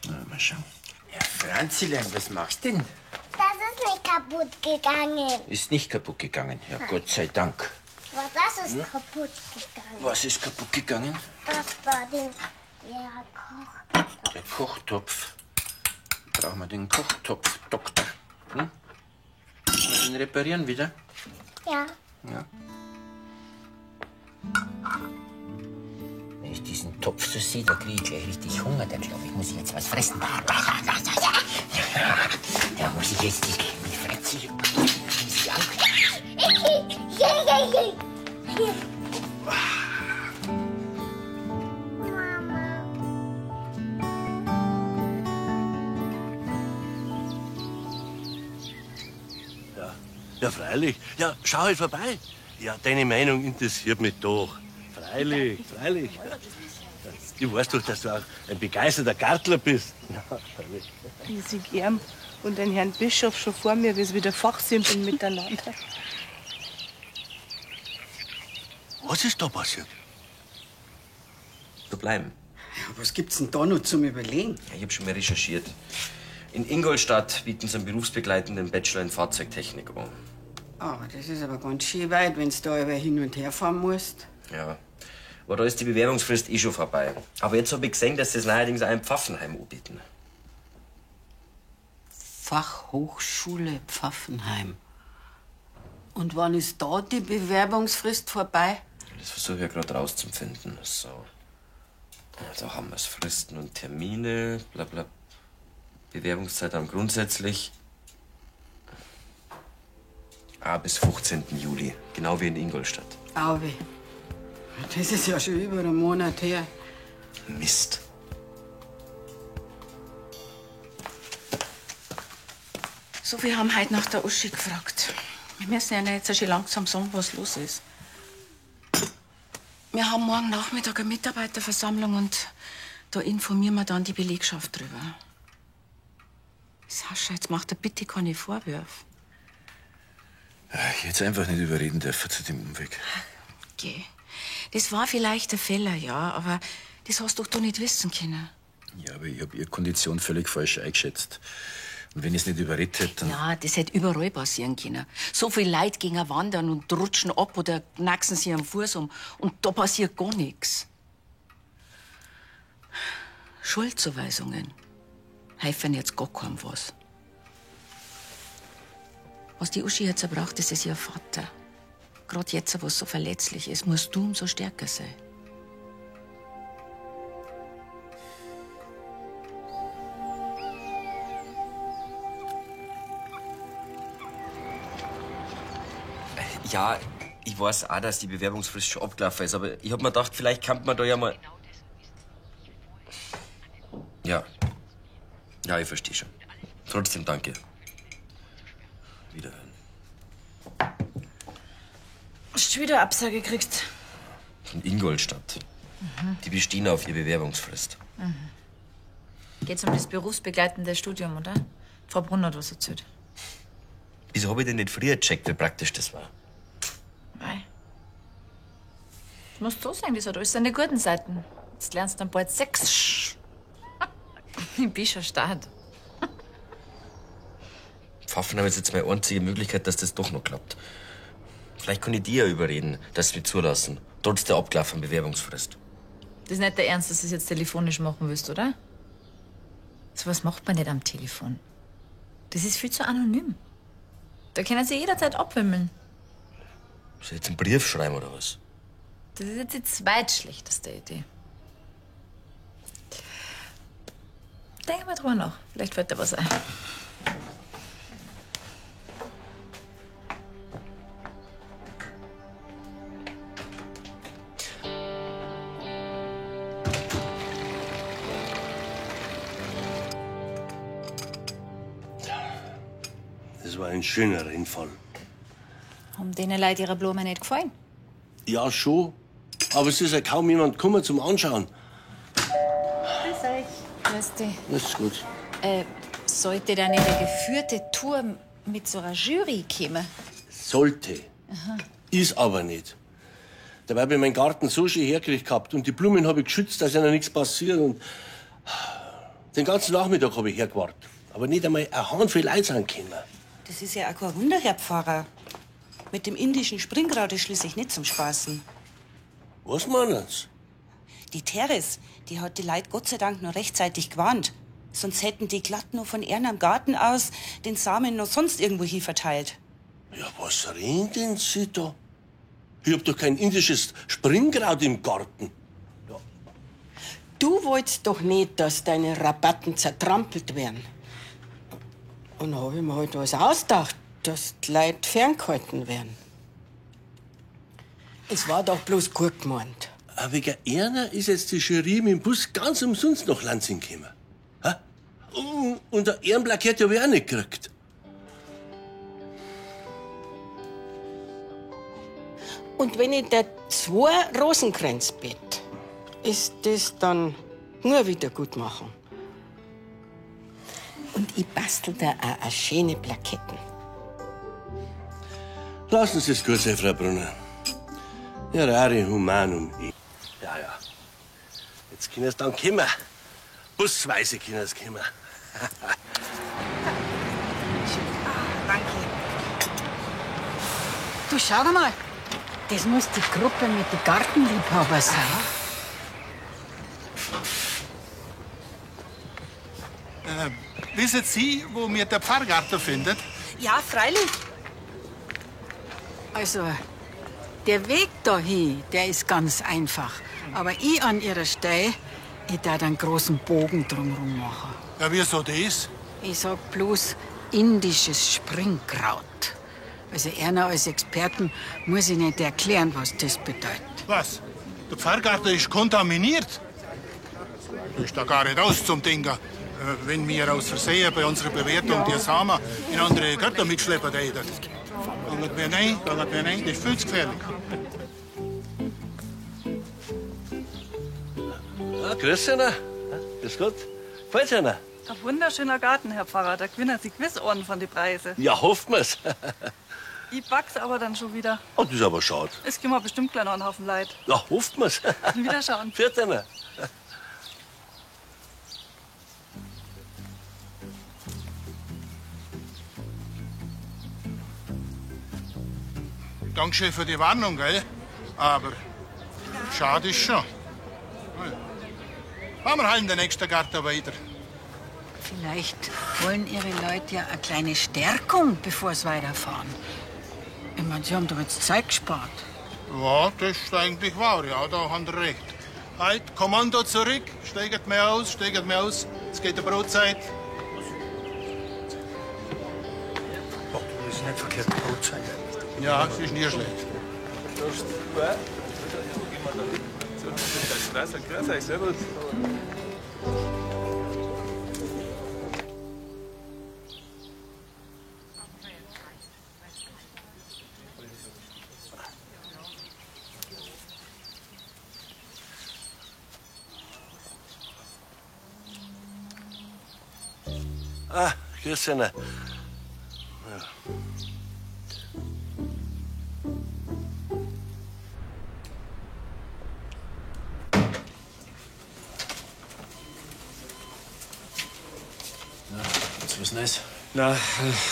Na, mal schauen. Ja, Franzilein, was machst du denn? Das ist nicht kaputt gegangen. Ist nicht kaputt gegangen. Ja, Gott sei Dank. Aber das ist kaputt gegangen. Was ist kaputt gegangen? Das war der Kochtopf. Der Kochtopf. Brauchen wir den Kochtopf, Doktor? Hm? Müssen wir den reparieren wieder? Ja. Ja. Wenn ich diesen Topf so sehe, da kriege ich gleich richtig Hunger. Da glaube ich, muss ich jetzt was fressen. Da muss ich jetzt die Fratze. Ja, freilich. Ja, schau halt vorbei. Ja, deine Meinung interessiert mich doch. Freilich, freilich. Ich weiß doch, dass du auch ein begeisterter Gartler bist. Ja, freilich. Ich sehe gern und den Herrn Bischof schon vor mir, wie sie wieder fachsimpeln miteinander. Was ist da passiert? Da bleiben. Ja, was gibt's denn da noch zum Überlegen? Ja, ich habe schon mal recherchiert. In Ingolstadt bieten sie einen berufsbegleitenden Bachelor in Fahrzeugtechnik an. Aber das ist aber ganz schön weit, wenn du da über hin und her fahren musst. Ja. Aber da ist die Bewerbungsfrist eh schon vorbei. Aber jetzt habe ich gesehen, dass sie es neuerdings auch in Pfaffenheim anbieten. Fachhochschule Pfaffenheim. Und wann ist da die Bewerbungsfrist vorbei? Das versuche ich ja gerade rauszufinden. So. Da haben wir es. Fristen und Termine, bla bla. Bewerbungszeitraum grundsätzlich bis 15. Juli. Genau wie in Ingolstadt. Auwe. Das ist ja schon über einen Monat her. Mist. So, wir haben heute nach der Uschi gefragt. Wir müssen ja jetzt schon langsam sagen, was los ist. Wir haben morgen Nachmittag eine Mitarbeiterversammlung und da informieren wir dann die Belegschaft drüber. Sascha, jetzt macht er bitte keine Vorwürfe. Ich hätte einfach nicht überreden dürfen zu dem Umweg. Geh. Das war vielleicht ein Fehler, ja, aber das hast doch du nicht wissen können. Ja, aber ich habe ihre Kondition völlig falsch eingeschätzt. Und wenn ich es nicht überredet hätte, dann... Ja, das hätte überall passieren können. So viele Leute gehen wandern und rutschen ab oder knacksen sich am Fuß um. Und da passiert gar nichts. Schuldzuweisungen helfen jetzt gar keinem was. Was die Uschi jetzt braucht, das ist ihr Vater. Gerade jetzt, wo es so verletzlich ist, musst du umso stärker sein. Ja, ich weiß auch, dass die Bewerbungsfrist schon abgelaufen ist, aber ich hab mir gedacht, vielleicht kann man da ja mal... Ja. Ja, ich verstehe schon. Trotzdem danke. Wiederhören. Hast du wieder eine Absage gekriegt? Von Ingolstadt. Die bestehen auf ihre Bewerbungsfrist. Geht's um das berufsbegleitende Studium, oder? Frau Brunner hat was erzählt. Wieso hab ich denn nicht früher gecheckt, wie praktisch das war? Mei. Du musst so sagen, das hat alles seine guten Seiten. Jetzt lernst du dann bald 6. Ich bin schon stark. Pfaffenheim ist jetzt meine einzige Möglichkeit, dass das doch noch klappt. Vielleicht kann ich die ja überreden, dass sie mich zulassen, trotz der abgelaufenen Bewerbungsfrist. Das ist nicht der Ernst, dass du es jetzt telefonisch machen willst, oder? So was macht man nicht am Telefon. Das ist viel zu anonym. Da können sie jederzeit abwimmeln. Soll ich jetzt einen Brief schreiben oder was? Das ist jetzt die zweitschlechteste Idee. Denk mal drüber nach. Vielleicht fällt dir was ein. Das war ein schöner Rennfall. Haben denen Leute ihre Blumen nicht gefallen? Ja, schon. Aber es ist ja kaum jemand gekommen zum Anschauen. Grüß euch. Grüß dich. Das ist gut. Sollte dann eine geführte Tour mit so einer Jury kommen? Sollte. Aha. Ist aber nicht. Dabei habe ich meinen Garten so schön hergekriegt gehabt. Und die Blumen habe ich geschützt, dass ihnen nichts passiert. Und den ganzen Nachmittag habe ich hergewartet. Aber nicht einmal ein Handvoll Leute sind gekommen. Das ist ja auch kein Wunder, Herr Pfarrer. Mit dem indischen Springkraut ist schließlich nicht zum Spaßen. Was meinen Sie? Die Teres, die hat die Leute Gott sei Dank noch rechtzeitig gewarnt. Sonst hätten die glatt noch von ihrem Garten aus den Samen noch sonst irgendwo hin verteilt. Ja, was reden Sie da? Ich hab doch kein indisches Springkraut im Garten. Du wolltest doch nicht, dass deine Rabatten zertrampelt werden. Und dann hab ich mir halt was ausgedacht, dass die Leute ferngehalten werden. Es war doch bloß gut gemeint. Aber wegen einer ist jetzt die Jury mit dem Bus ganz umsonst nach Lansing gekommen. Ha? Und ein Ehrenplakett habe ich auch nicht gekriegt. Und wenn ich da 2 Rosenkränze bett, ist das dann nur wieder gut machen. Und ich bastel da auch eine schöne Plaketten. Lassen Sie es gut sein, Frau Brunner. Errare humanum. Ja, ja. Jetzt können Sie dann kommen. Busweise können Sie kommen. Danke. Du, schau mal. Das muss die Gruppe mit den Gartenliebhabern sein. Wissen Sie, wo mir der Pfarrgarten findet? Ja, freilich. Also, der Weg dahin, der ist ganz einfach. Aber ich an Ihrer Stelle, ich darf einen großen Bogen drumherum machen. Ja, wieso das? Ich sag bloß indisches Springkraut. Also einer als Experten muss ich nicht erklären, was das bedeutet. Was? Der Pfarrgarten ist kontaminiert? Das ist da gar nicht aus zum Dinger. Wenn wir aus Versehen bei unserer Bewertung die Samen in andere Götter mitschleppen, dann geht mir nein, das ist viel zu gefährlich. Ja, grüß Sie. Grüß Gott. Gefällt Ihnen? Ein wunderschöner Garten, Herr Pfarrer. Da gewinnen Sie gewiss Ohren von den Preisen. Ja, hoffen wir's. Ich back's aber dann schon wieder. Oh, das ist aber schade. Es gibt mir bestimmt gleich noch einen Haufen Leid. Ja, hoffen wir's. Wiederschauen. Viert Ihnen. Dankeschön für die Warnung, gell? Aber schade ist schon. Fahren wir halt in den nächsten Garten weiter. Vielleicht wollen Ihre Leute ja eine kleine Stärkung, bevor sie weiterfahren. Ich meine, Sie haben doch jetzt Zeit gespart. Ja, das ist eigentlich wahr, ja, da haben Sie recht. Halt, Kommando zurück, steigt mir aus, es geht der Brotzeit. Das ist nicht verkehrt, Brotzeit. Ja, es ist nie schlecht. Grüß euch, servus. Ah, grüß Sie. Ja. Ist was Neues? Na,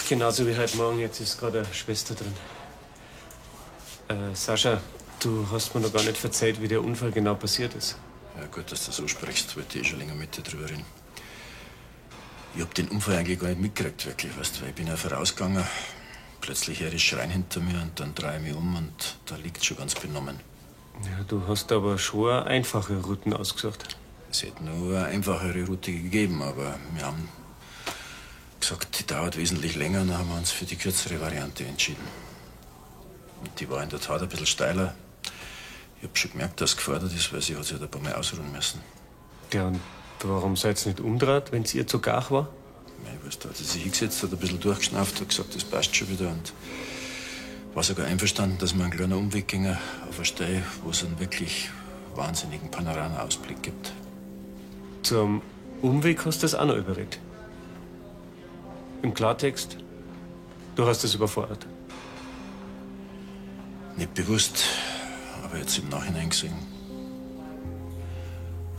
genauso wie heute Morgen. Jetzt ist gerade eine Schwester drin. Sascha, du hast mir noch gar nicht erzählt, wie der Unfall genau passiert ist. Ja, gut, dass du so sprichst. Wollte ich schon länger mit dir drüber reden. Ich hab den Unfall eigentlich gar nicht mitgekriegt, wirklich. Weißt du, weil ich bin ja vorausgegangen. Plötzlich höre ich Schreien hinter mir und dann drehe ich mich um und da liegt schon ganz benommen. Ja, du hast aber schon eine einfache Routen ausgesucht. Es hätte nur eine einfachere Route gegeben, aber wir haben gesagt, die dauert wesentlich länger und dann haben wir uns für die kürzere Variante entschieden. Und die war in der Tat ein bisschen steiler. Ich hab schon gemerkt, dass es gefordert ist, weil sie hat sich halt ein paar Mal ausruhen müssen. Ja, und warum seid ihr nicht umdreht, wenn es ihr zu gar war? Ich weiß, da hat sie sich hingesetzt, hat ein bisschen durchgeschnauft, hat gesagt, das passt schon wieder und war sogar einverstanden, dass wir einen kleinen Umweg gingen auf eine Stelle, wo es einen wirklich wahnsinnigen Panorama-Ausblick gibt. Zum Umweg hast du das auch noch überredet. Im Klartext, du hast es überfordert. Nicht bewusst, aber jetzt im Nachhinein gesehen,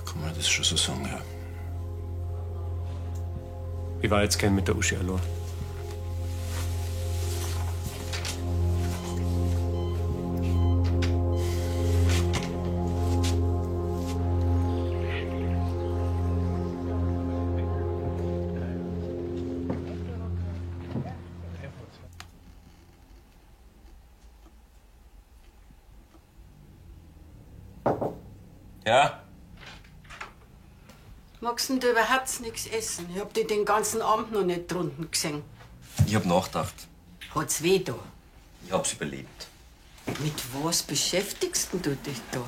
kann man das schon so sagen, ja. Ich war jetzt gern mit der Uschi allein. Ja? Magst denn du überhaupt nichts essen? Ich hab dich den ganzen Abend noch nicht drunten gesehen. Ich hab nachgedacht. Hat's weh da? Ich hab's überlebt. Mit was beschäftigst denn du dich da?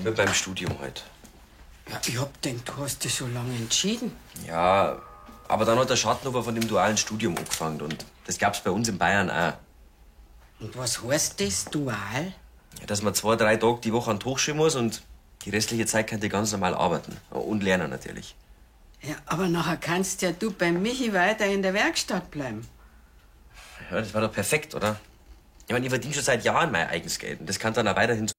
Mit meinem Studium halt. Ja, ich hab gedacht, du hast dich schon lange entschieden. Ja, aber dann hat der Schattenhofer von dem dualen Studium angefangen und das gab's bei uns in Bayern auch. Und was heißt das, dual? Ja, dass man 2, 3 Tage die Woche an die Hochschule muss und die restliche Zeit kann ich ganz normal arbeiten. Und lernen natürlich. Ja, aber nachher kannst ja du beim Michi weiter in der Werkstatt bleiben. Ja, das war doch perfekt, oder? Ich meine, ich verdiene schon seit Jahren mein eigenes Geld. Und das kann dann auch weiterhin so.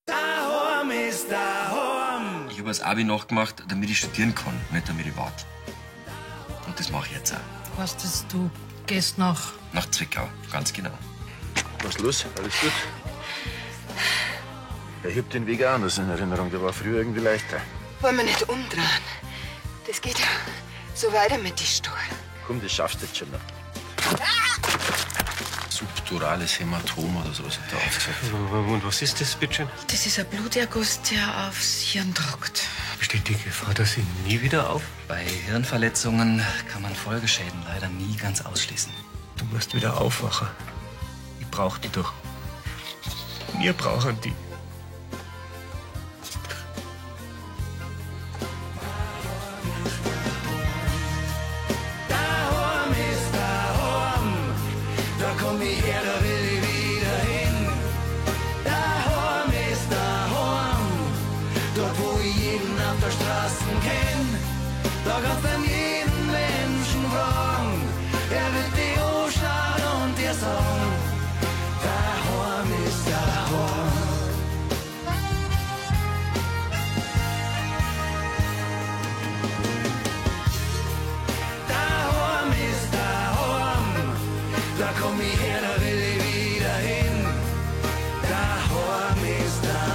Ich habe das Abi nachgemacht, damit ich studieren kann, nicht damit ich warte. Und das mache ich jetzt auch. Weißt du, du gehst nach Zwickau, ganz genau. Was ist los? Alles gut? Ja, ich hab den Weg auch anders in Erinnerung. Der war früher irgendwie leichter. Wollen wir nicht umdrehen? Das geht ja so weiter mit den Stuhl. Komm, das schaffst du jetzt schon noch. Subdurales Hämatom oder sowas hat er aufgesagt. Und was ist das, bitte? Das ist ein Bluterguss, der aufs Hirn drückt. Besteht die Gefahr, dass ich nie wieder auf? Bei Hirnverletzungen kann man Folgeschäden leider nie ganz ausschließen. Du musst wieder aufwachen. Ich brauch die doch. Wir brauchen die. Da kannst du jeden Menschen fragen, er wird die anschauen und dir sagen, daheim ist daheim. Daheim ist daheim, da komm ich her, da will ich wieder hin. Daheim ist daheim.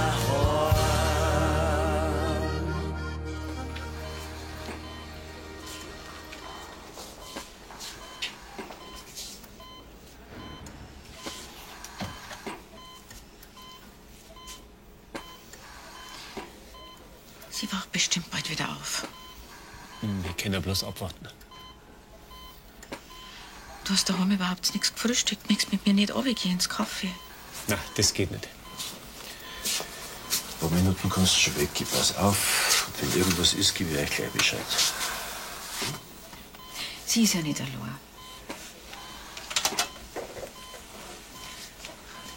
Sie wacht bestimmt bald wieder auf. Wir können ja bloß abwarten. Du hast daheim überhaupt nichts gefrühstückt, magst mit mir nicht runtergehen ins Kaffee. Nein, das geht nicht. Ein paar Minuten kannst du schon weggehen. Pass auf. Und wenn irgendwas ist, gebe ich euch gleich Bescheid. Sie ist ja nicht allein.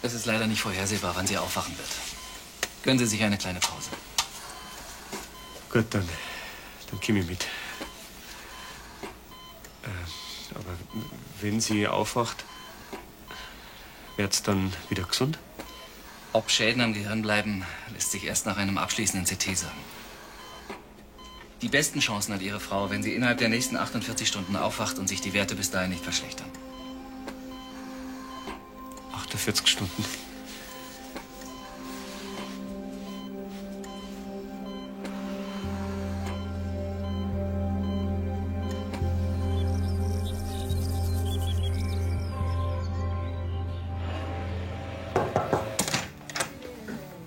Es ist leider nicht vorhersehbar, wann sie aufwachen wird. Gönnen Sie sich eine kleine Pause. Gut, dann komme ich mit. Aber wenn sie aufwacht, wird's dann wieder gesund? Ob Schäden am Gehirn bleiben, lässt sich erst nach einem abschließenden CT sagen. Die besten Chancen hat Ihre Frau, wenn sie innerhalb der nächsten 48 Stunden aufwacht und sich die Werte bis dahin nicht verschlechtern. 48 Stunden.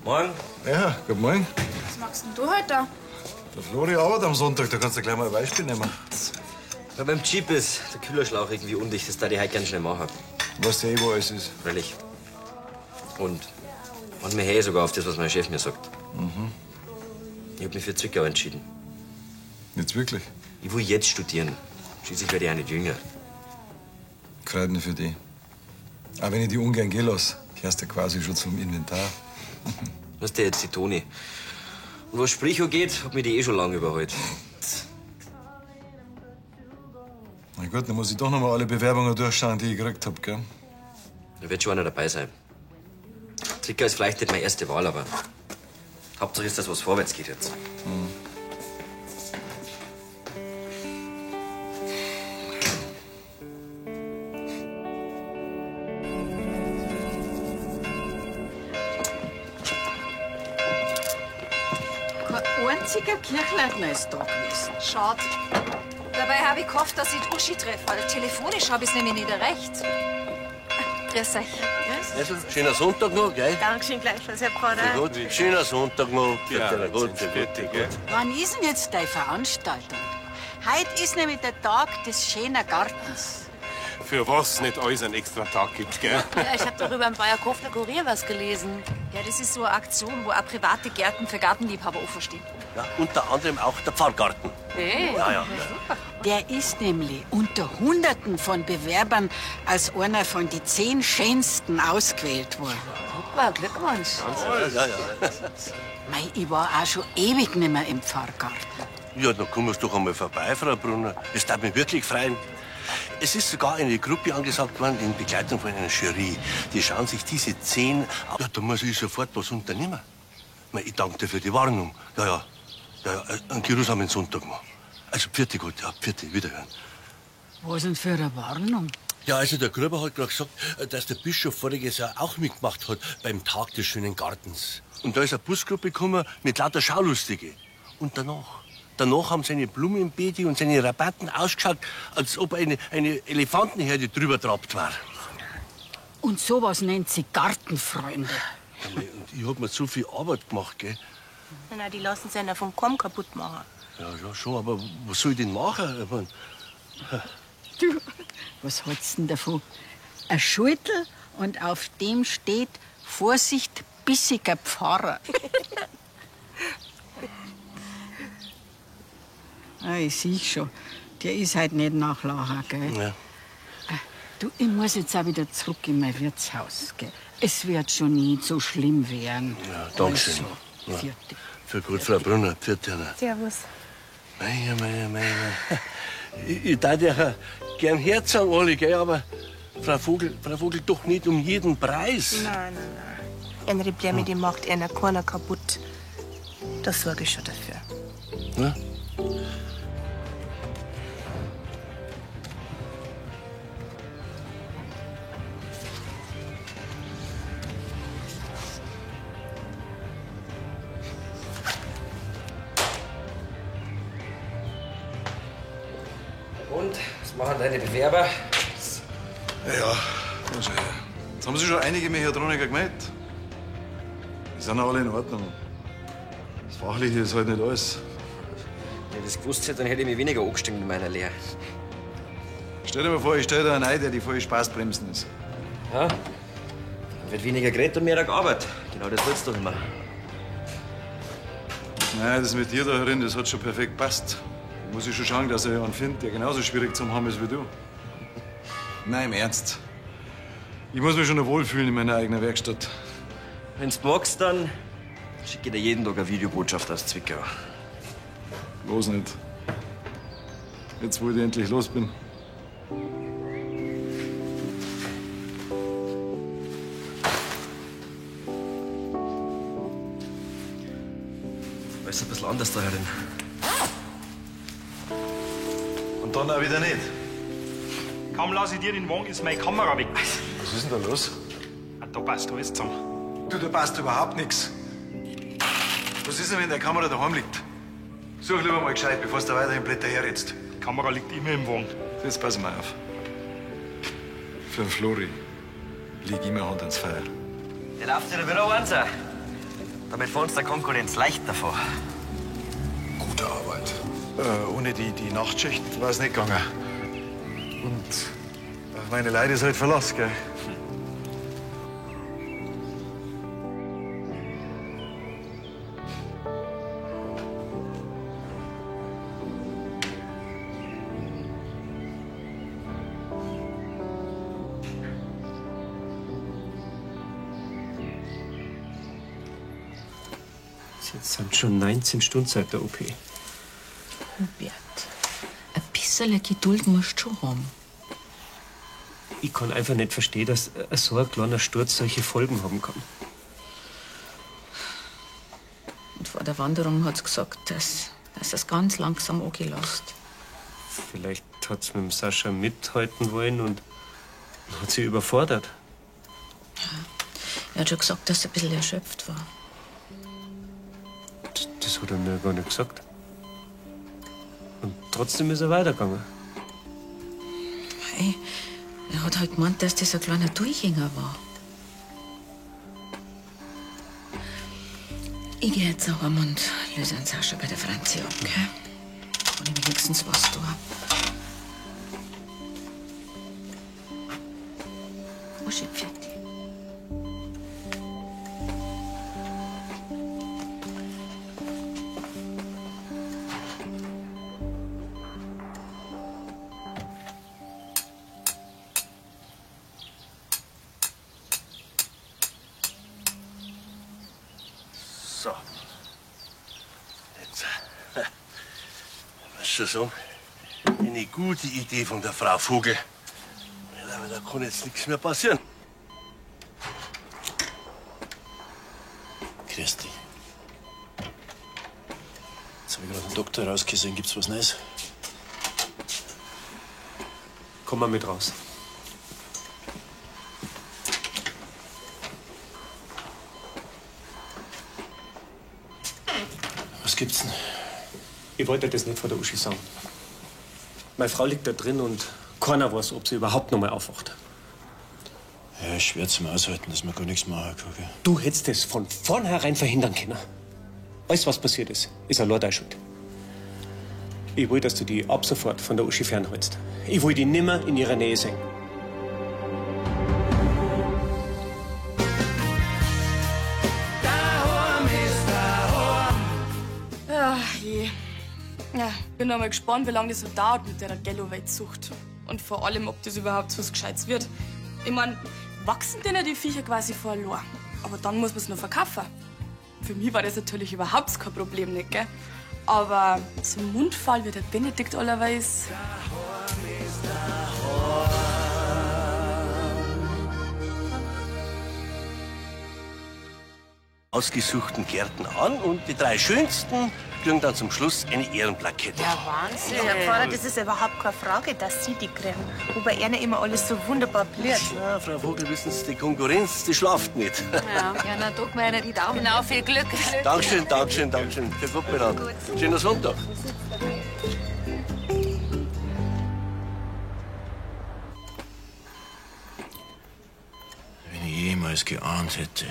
Morgen. Ja, guten Morgen. Was machst denn du heute da? Der Flori arbeitet am Sonntag, da kannst du gleich mal ein Beispiel nehmen. Ja, beim Jeep ist der Kühlerschlauch irgendwie undicht. Das darf ich heute ganz schnell machen. Weißt du wo alles ist? Freilich. Und manchmal höre ich sogar auf das, was mein Chef mir sagt. Mhm. Ich habe mich für Zwickau entschieden. Jetzt wirklich? Ich will jetzt studieren. Schließlich werde ich auch nicht jünger. Freut mich für dich. Auch wenn ich die ungern gehen lasse, gehörst du quasi schon zum Inventar. Was ist der jetzt, die Toni? Und was Sprich geht, hat mich die eh schon lange überholt. Na gut, dann muss ich doch noch mal alle Bewerbungen durchschauen, die ich gekriegt hab, gell? Da wird schon einer dabei sein. Zwickau ist vielleicht nicht meine erste Wahl, aber Hauptsache ist, dass was vorwärts geht jetzt. Mhm. Kein einziger Kirchleitner ist da gewesen. Schade. Dabei habe ich gehofft, dass ich die Uschi treffe, weil telefonisch habe ich es nämlich nicht erreicht. Grüß euch. Also, schöner Sonntag noch, gell? Dankeschön gleichfalls, Herr Pfarrer. Gut, schöner Sonntag noch. Ja, gut, gell? Wann ist denn jetzt deine Veranstaltung? Heute ist nämlich der Tag des schönen Gartens. Für was nicht alles einen extra Tag gibt, gell? Ja, ich habe doch über den Bayerkofler Kurier was gelesen. Ja, das ist so eine Aktion, wo auch private Gärten für Gartenliebhaber offen stehen. Ja, unter anderem auch der Pfarrgarten. Hey. Ja. Der ist nämlich unter Hunderten von Bewerbern als einer von den 10 schönsten ausgewählt worden. Super, Glückwunsch. Ja. Mei, ich war auch schon ewig nicht mehr im Pfarrgarten. Ja, dann kommen wir doch einmal vorbei, Frau Brunner. Das darf mich wirklich freuen. Es ist sogar eine Gruppe angesagt worden in Begleitung von einer Jury. Die schauen sich diese 10 an. Ja, da muss ich sofort was unternehmen. Ich danke dir für die Warnung. Ja, einen geruhsamen Sonntag noch. Also, vierte gut, ja, vierte, wiederhören. Was denn für eine Warnung? Ja, also der Gruber hat gerade gesagt, dass der Bischof voriges Jahr auch mitgemacht hat beim Tag des schönen Gartens. Und da ist eine Busgruppe gekommen mit lauter Schaulustige. Und danach haben seine Blumenbeete und seine Rabatten ausgeschaut, als ob eine Elefantenherde drüber trabt war. Und sowas nennt sie Gartenfreunde. Und ich hab mir so viel Arbeit gemacht, gell? Na, die lassen sich ja vom Kamm kaputt machen. Ja, schon, aber was soll ich denn machen? Ich mein, Du, was hältst du denn davon? Ein Schultel und auf dem steht Vorsicht, bissiger Pfarrer. Ich sehe schon, der ist halt nicht nachlachen, gell? Ja. Du, ich muss jetzt auch wieder zurück in mein Wirtshaus, gell? Es wird schon nicht so schlimm werden. Ja, danke schön. Also, Ja. Für gut, Frau Brunner. Vierte Anna. Servus. Meine. Ich darf ja gern Herz an alle, gell? Aber Frau Vogel doch nicht um jeden Preis. Nein. Eine Blämme, die macht einer keiner kaputt. Das sorge ich schon dafür. Ja? Und, was machen deine Bewerber? Ja, also, jetzt haben sich schon einige Mechatroniker gemeldet. Die sind auch alle in Ordnung. Das Fachliche ist halt nicht alles. Wenn ich das gewusst hätte, dann hätte ich mich weniger angestrengt in meiner Lehre. Stell dir mal vor, ich stell dir einen ein, der die voll Spaßbremsen ist. Ja? Dann wird weniger geredet und mehr gearbeitet. Genau das willst du doch immer. Nein, das mit dir da herin, das hat schon perfekt passt. Da muss ich schon schauen, dass ich einen finde, der genauso schwierig zu haben ist wie du. Nein, im Ernst. Ich muss mich schon wohlfühlen in meiner eigenen Werkstatt. Wenn's magst, dann schicke ich dir jeden Tag eine Videobotschaft aus Zwickau. Los nicht. Jetzt, wo ich endlich los bin. Alles ein bisschen anders da herin. Und dann auch wieder nicht. Kaum lasse ich dir den Wagen, ist meine Kamera weg. Was ist denn da los? Da passt alles zusammen. Du, da passt überhaupt nichts. Was ist denn, wenn der Kamera daheim liegt? Such lieber mal gescheit, bevor du weiter im Blätter herrätst. Die Kamera liegt immer im Wagen. Jetzt pass mal auf. Für den Flori leg immer Hand ans Feuer. Der darf dir wieder eins sein. Damit fahren der Konkurrenz leicht davor. Gute Arbeit. Ohne die Nachtschicht war es nicht gegangen. Und auf meine Leute ist halt Verlass, gell? Jetzt sind schon 19 Stunden seit der OP. Hubert, ein bisschen Geduld musst du schon haben. Ich kann einfach nicht verstehen, dass so ein kleiner Sturz solche Folgen haben kann. Und vor der Wanderung hat sie gesagt, dass es ganz langsam angelassen. Vielleicht hat sie mit dem Sascha mithalten wollen und hat sie überfordert. Er hat schon gesagt, dass sie ein bisschen erschöpft war. Das hat er mir gar nicht gesagt. Und trotzdem ist er weitergegangen. Hey, er hat halt gemeint, dass das ein kleiner Durchhänger war. Ich gehe jetzt auch heim und löse einen Sascha bei der Franzi ab, gell? Kann ich wenigstens was tun. Uschi, fertig. So. Jetzt. Was schon so? Eine gute Idee von der Frau Vogel. Aber da kann jetzt nichts mehr passieren. Grüß dich. Jetzt habe ich gerade den Doktor rausgesehen. Gibt's was Neues? Komm mal mit raus. Was gibt's denn? Ich wollte das nicht vor der Uschi sagen. Meine Frau liegt da drin und keiner weiß, ob sie überhaupt noch mal aufwacht. Ja, schwer zum Aushalten, dass man gar nichts machen kann. Gell? Du hättest es von vornherein verhindern können. Alles, was passiert ist allein deine Schuld. Ich will, dass du die ab sofort von der Uschi fernhältst. Ich will die nimmer in ihrer Nähe sehen. Ja, je. Ja, bin noch mal gespannt, wie lange das so dauert mit der Gelloweit-Zucht. Und vor allem, ob das überhaupt was Gescheites wird. Ich mein, wachsen denen die Viecher quasi verloren. Aber dann muss man es noch verkaufen. Für mich war das natürlich überhaupt kein Problem, nicht, gell? Aber so ein Mundfall wie der Benedikt allerweise. Ausgesuchten Gärten an und die 3 schönsten kriegen dann zum Schluss eine Ehrenplakette. Ja, Wahnsinn. Herr Pfarrer, das ist überhaupt keine Frage, dass Sie die kriegen. Wobei einer immer alles so wunderbar blüht. Ja, Frau Vogel, wissen Sie, die Konkurrenz, die schlaft nicht. Ja, na, drück mir einer die Daumen. Genau, viel Glück. Dankeschön, Dankeschön, Dankeschön. Für gut beraten. Schönen Sonntag. Wenn ich jemals geahnt hätte,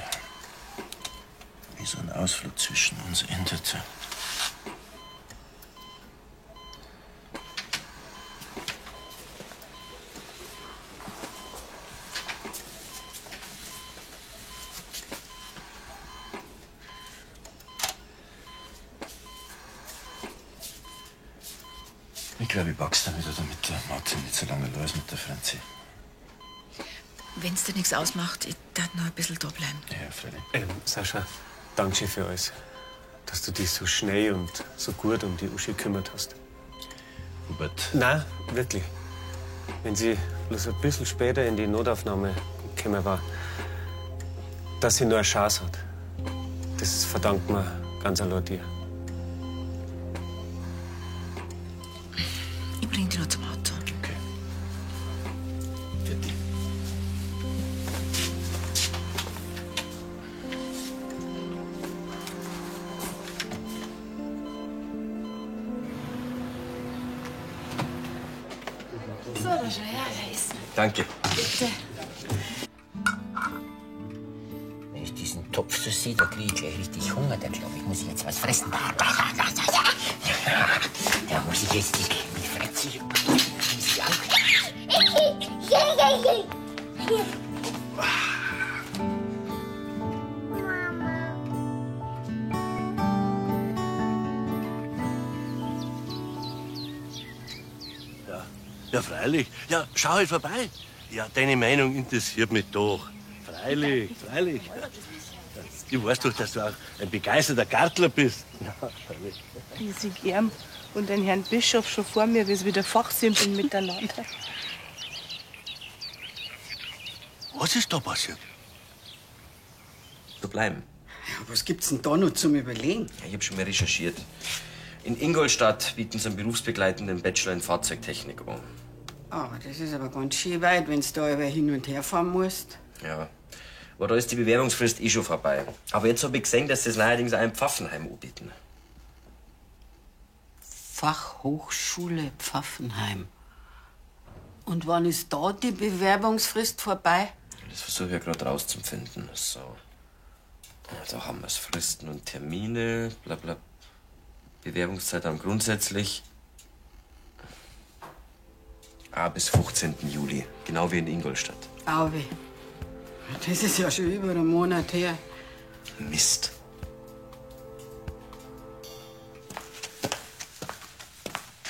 wie wie so ein Ausflug zwischen uns endete. Ich glaube, ich pack's dann wieder, damit der Martin nicht so lange los mit der Franzi. Wenn's dir nichts ausmacht, ich darf noch ein bisschen da bleiben. Ja, freilich. Sascha, danke schön für alles. Dass du dich so schnell und so gut um die Uschi gekümmert hast. Hubert. Nein, wirklich. Wenn sie bloß ein bisschen später in die Notaufnahme gekommen war, dass sie nur eine Chance hat, das verdankt man ganz allein dir. Ich bring dich noch zum Auto. Okay. Für dich. So, da schau her, da ist er. Danke. Bitte. Wenn ich diesen Topf so sehe, da kriege ich gleich richtig Hunger. Da glaube ich, muss ich jetzt was fressen. Da muss ich jetzt die Franzi. Muss ich auch. Ja, freilich. Ja, schau halt vorbei. Ja, deine Meinung interessiert mich doch. Freilich, freilich. Ich weiß doch, dass du auch ein begeisterter Gartler bist. Ja, freilich. Ich sehe gern und den Herrn Bischof schon vor mir, wie sie wieder fachsimpeln miteinander. Was ist da passiert? Da bleiben. Ja, was gibt's denn da noch zum Überlegen? Ja, ich habe schon mal recherchiert. In Ingolstadt bieten sie einen berufsbegleitenden Bachelor in Fahrzeugtechnik an. Aber das ist aber ganz schön weit, wenn du da über hin und her fahren musst. Ja, aber da ist die Bewerbungsfrist eh schon vorbei. Aber jetzt habe ich gesehen, dass sie es neuerdings auch in Pfaffenheim anbieten. Fachhochschule Pfaffenheim. Und wann ist da die Bewerbungsfrist vorbei? Das versuche ich ja gerade rauszufinden. So. Da haben wir es. Fristen und Termine, bla bla. Bewerbungszeitraum grundsätzlich. Bis 15. Juli. Genau wie in Ingolstadt. Auwe. Das ist ja schon über einen Monat her. Mist.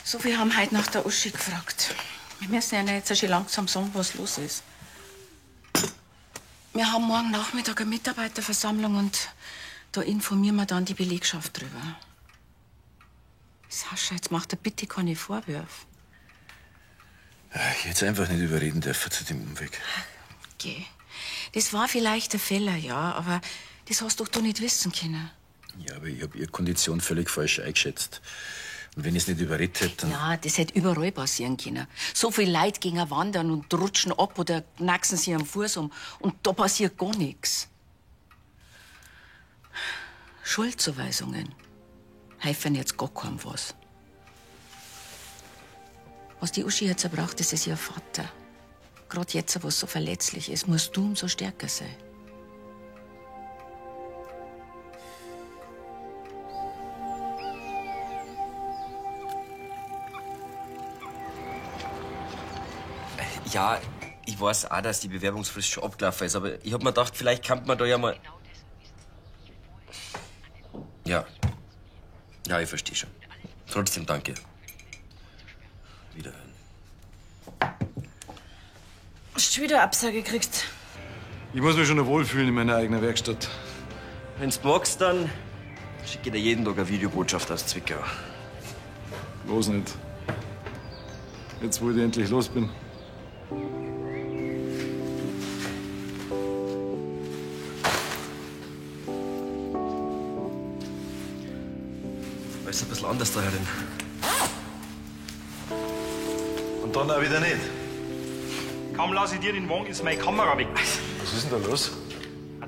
So, wir haben heute nach der Uschi gefragt. Wir müssen ja jetzt schon langsam sagen, was los ist. Wir haben morgen Nachmittag eine Mitarbeiterversammlung und da informieren wir dann die Belegschaft drüber. Sascha, jetzt macht er bitte keine Vorwürfe. Ich hätte einfach nicht überreden dürfen zu dem Umweg. Geh. Das war vielleicht ein Fehler, ja, aber das hast doch du nicht wissen können. Ja, aber ich habe ihre Kondition völlig falsch eingeschätzt. Und wenn ich es nicht überredet hätte, dann... Ja, das hätte überall passieren können. So viele Leute gehen wandern und rutschen ab oder knacksen sich am Fuß um. Und da passiert gar nichts. Schuldzuweisungen helfen jetzt gar keinem was. Was die Uschi jetzt braucht, das ist ihr Vater. Gerade jetzt, wo es so verletzlich ist, musst du umso stärker sein. Ja, ich weiß auch, dass die Bewerbungsfrist schon abgelaufen ist, aber ich hab mir gedacht, vielleicht kann man da ja mal... Ja. Ja, ich verstehe schon. Trotzdem danke. Wiederhören. Hast du schon wieder eine Absage gekriegt? Ich muss mich schon noch wohlfühlen in meiner eigenen Werkstatt. Wenn's magst, dann schicke ich dir jeden Tag eine Videobotschaft aus Zwickau. Los nicht. Jetzt, wo ich endlich los bin. Ist ein bisschen anders da herin. Und dann auch wieder nicht. Kaum lasse ich dir den Wagen, ist meine Kamera weg. Was ist denn da los?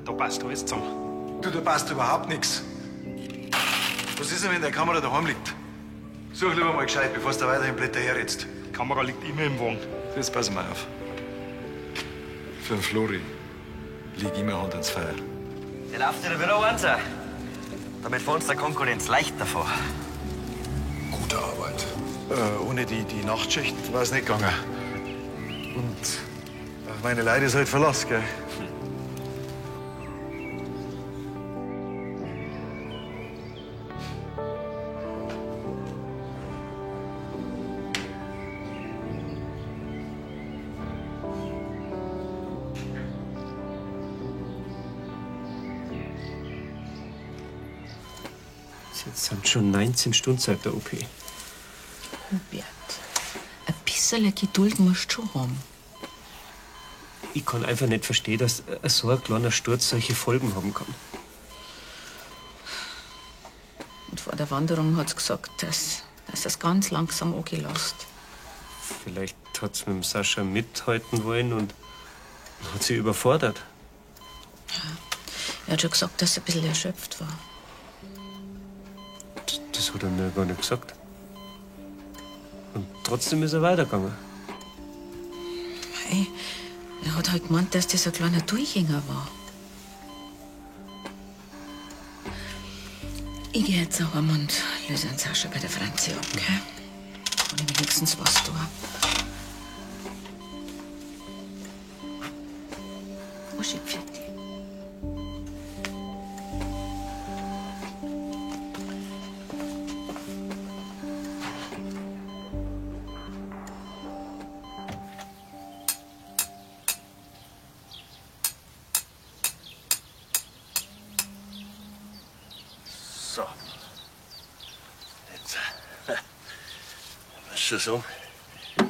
Da passt alles zusammen. Du, da passt überhaupt nichts. Was ist denn, wenn deine Kamera daheim liegt? Such lieber mal gescheit, bevor du da weiterhin Blätter herrätst. Die Kamera liegt immer im Wagen. Jetzt pass mal auf. Für den Flori leg ich immer Hand ans Feuer. Der läuft dir wieder runter. Damit fahren uns der Konkurrenz leicht davor. Gute Arbeit. Ohne die Nachtschicht war es nicht gegangen. Und meine Leute ist halt verlassen, gell? Jetzt sind schon 19 Stunden seit der OP. Hubert, ein bisschen Geduld musst du schon haben. Ich kann einfach nicht verstehen, dass so ein kleiner Sturz solche Folgen haben kann. Und vor der Wanderung hat sie gesagt, dass es ganz langsam angelasst. Vielleicht hat sie mit dem Sascha mithalten wollen und hat sie überfordert. Er hat schon gesagt, dass er ein bisschen erschöpft war. Das hat er mir gar nicht gesagt. Und trotzdem ist er weitergegangen. Hey, er hat halt gemeint, dass das ein kleiner Durchhänger war. Ich gehe jetzt nach Hause und löse den Sascha bei der Franzi ab, gell? Kann ich wenigstens was tun. Uschi, pfiat dich. So. Jetzt. Was schon sagen?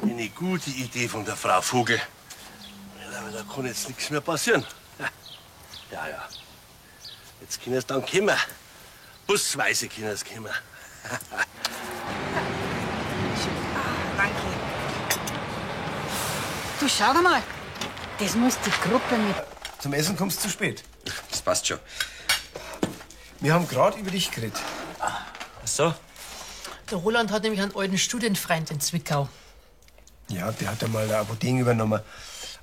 Eine gute Idee von der Frau Vogel. Aber da kann jetzt nichts mehr passieren. Ja, ja. Jetzt können es dann kommen. Busweise können es kommen. Danke. Du, schau mal. Das muss die Gruppe mit. Zum Essen kommst du zu spät. Das passt schon. Wir haben gerade über dich geredet. Ach so? Der Roland hat nämlich einen alten Studienfreund in Zwickau. Ja, der hat einmal eine Apotheke übernommen.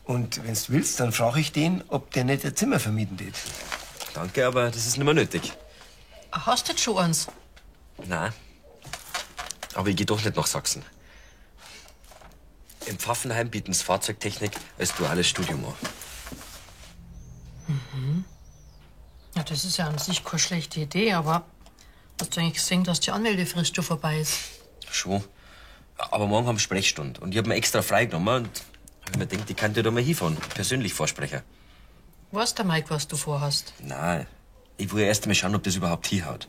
Und wenn du willst, dann frage ich den, ob der nicht ein Zimmer vermieten tät. Danke, aber das ist nicht mehr nötig. Hast du jetzt schon eins? Nein. Aber ich gehe doch nicht nach Sachsen. Im Pfaffenheim bieten sie Fahrzeugtechnik als duales Studium an. Mhm. Ja, das ist ja an sich keine schlechte Idee, aber hast du eigentlich gesehen, dass die Anmeldefrist schon vorbei ist? Schon. Aber morgen haben wir Sprechstunde. Und ich habe mir extra freigenommen und hab mir gedacht, ich kann dir da mal hinfahren. Persönlich vorsprechen. Weiß der Mike, was du vorhast? Nein. Ich will erst mal schauen, ob das überhaupt hinhaut.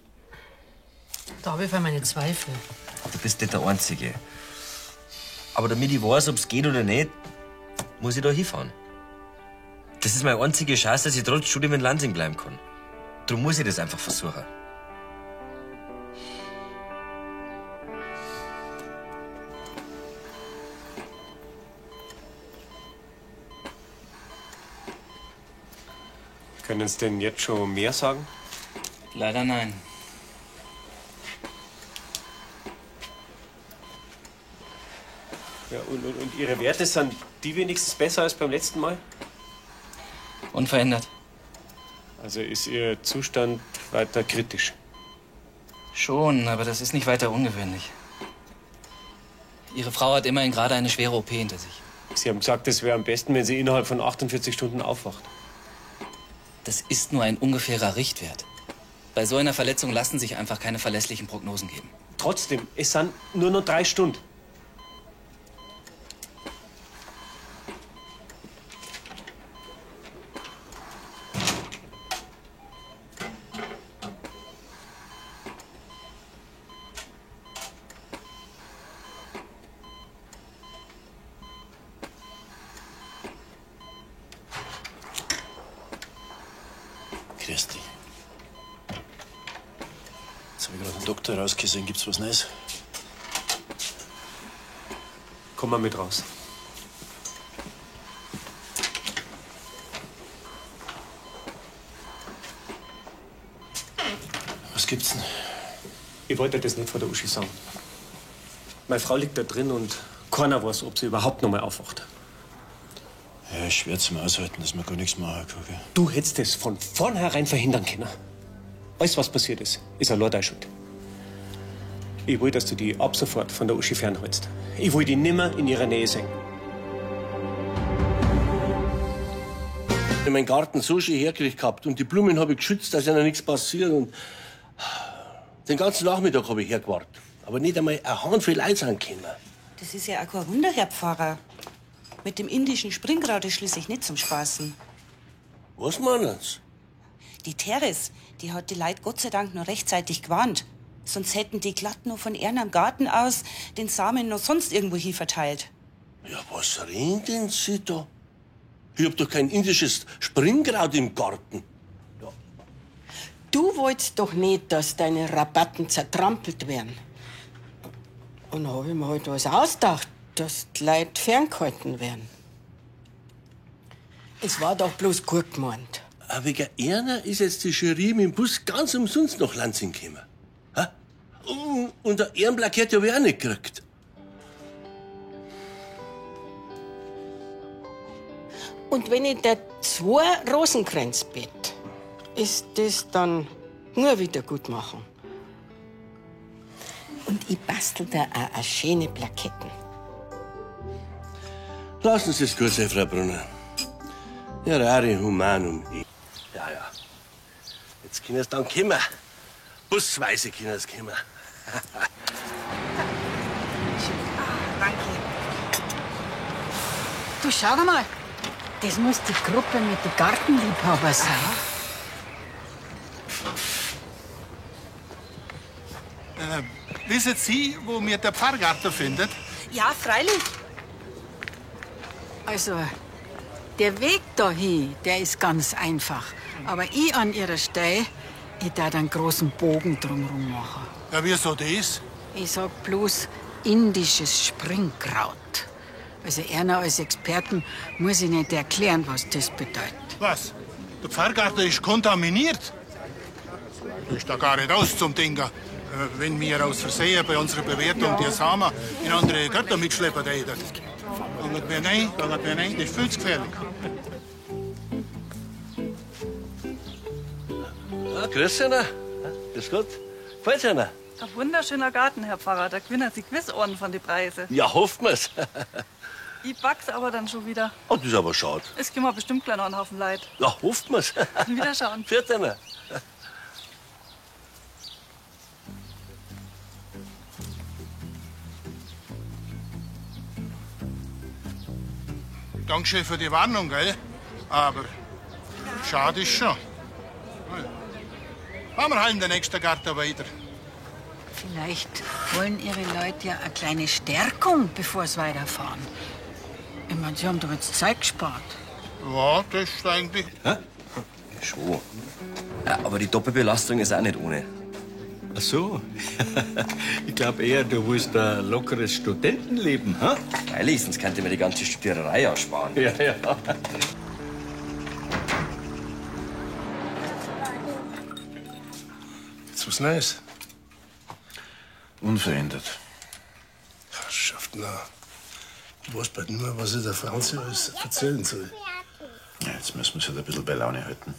Da habe ich für meine Zweifel. Du bist nicht der Einzige. Aber damit ich weiß, ob es geht oder nicht, muss ich da hinfahren. Das ist meine einzige Chance, dass ich trotz Studium in Lansing bleiben kann. Darum muss ich das einfach versuchen. Können Sie denn jetzt schon mehr sagen? Leider nein. Ja, und Ihre Werte, sind die wenigstens besser als beim letzten Mal? Unverändert. Also ist Ihr Zustand weiter kritisch? Schon, aber das ist nicht weiter ungewöhnlich. Ihre Frau hat immerhin gerade eine schwere OP hinter sich. Sie haben gesagt, es wäre am besten, wenn sie innerhalb von 48 Stunden aufwacht. Das ist nur ein ungefährer Richtwert. Bei so einer Verletzung lassen sich einfach keine verlässlichen Prognosen geben. Trotzdem, es sind nur noch 3 Stunden. Christi. Jetzt habe ich gerade den Doktor rausgesehen. Gibt's was Neues? Komm mal mit raus. Was gibt's denn? Ich wollte das nicht vor der Uschi sagen. Meine Frau liegt da drin und keiner weiß, ob sie überhaupt noch mal aufwacht. Ja, ist schwer zum Aushalten, dass man gar nichts machen kann. Gell? Du hättest es von vornherein verhindern können. Alles, was passiert ist allein deine Schuld. Ich will, dass du die ab sofort von der Uschi fernhältst. Ich will die nimmer in ihrer Nähe sehen. Ich hab meinen Garten so schön hergekriegt gehabt und die Blumen habe ich geschützt, dass ihnen nichts passiert. Und den ganzen Nachmittag habe ich hergewartet. Aber nicht einmal ein Handvoll Leute sind gekommen. Das ist ja auch kein Wunder, Herr Pfarrer. Mit dem indischen Springkraut ist schließlich nicht zum Spaßen. Was meinen Sie? Die Teres, die hat die Leute Gott sei Dank noch rechtzeitig gewarnt. Sonst hätten die glatt nur von ihrem am Garten aus den Samen noch sonst irgendwo hin verteilt. Ja, was reden denn Sie da? Ich hab doch kein indisches Springkraut im Garten. Du wolltest doch nicht, dass deine Rabatten zertrampelt werden. Und da hab ich mir halt was ausgedacht, dass die Leute ferngehalten werden. Es war doch bloß gut gemeint. Aber wegen einer ist jetzt die Jury mit dem Bus ganz umsonst nach Lansing gekommen. Ha? Und ein Ehrenplakett habe ich auch nicht gekriegt. Und wenn ich dir 2 Rosenkränze bett, ist das dann nur wieder gut machen. Und ich bastel da auch eine schöne Plaketten. Lassen Sie es gut sein, Frau Brunner. Errare humanum. Ja. Jetzt können Sie dann kommen. Busweise können Sie kommen. Danke. Du, schau mal. Das muss die Gruppe mit den Gartenliebhabern sein. Wissen Sie, wo mir der Pfarrgarten findet? Ja, freilich. Also, der Weg dahin, der ist ganz einfach. Aber ich an ihrer Stelle, ich darf einen großen Bogen drumherum machen. Ja, wieso das? Ich sag bloß indisches Springkraut. Also einer als Experten muss ich nicht erklären, was das bedeutet. Was? Der Pfarrgarten ist kontaminiert? Ist da gar nicht aus zum Dinger. Wenn wir aus Versehen bei unserer Bewertung die Samen in andere Götter mitschleppen würden. Ganget mir nein, das ist viel zu gefährlich. Ah, grüß Ihnen. Grüß Gott. Gefällt's Ihnen? Ein wunderschöner Garten, Herr Pfarrer. Da gewinnen Sie gewiss Orden von den Preisen. Ja, hoffen wir's. Ich back's aber dann schon wieder. Oh, das ist aber schade. Es kommen bestimmt gleich noch einen Haufen Leute. Ja, hoffen wir's. Wiederschauen. Viert Ihnen. Dankeschön für die Warnung, gell? Aber schade ist schon. Fahren wir halt in den nächsten Garten weiter. Vielleicht wollen ihre Leute ja eine kleine Stärkung, bevor sie weiterfahren. Ich meine, sie haben doch jetzt Zeit gespart. Ja, das ist eigentlich... Hä? Schon. Ja, aber die Doppelbelastung ist auch nicht ohne. Ach so. Ich glaube eher, du willst ein lockeres Studentenleben, hä? Freilich, sonst könnte mir die ganze Studiererei aussparen. Ja. Jetzt was Neues? Unverändert. Schafft na. Ich weiß bald nicht mehr, was ich der Franzi alles erzählen soll. Ja, jetzt müssen wir uns halt ein bisschen bei Laune halten.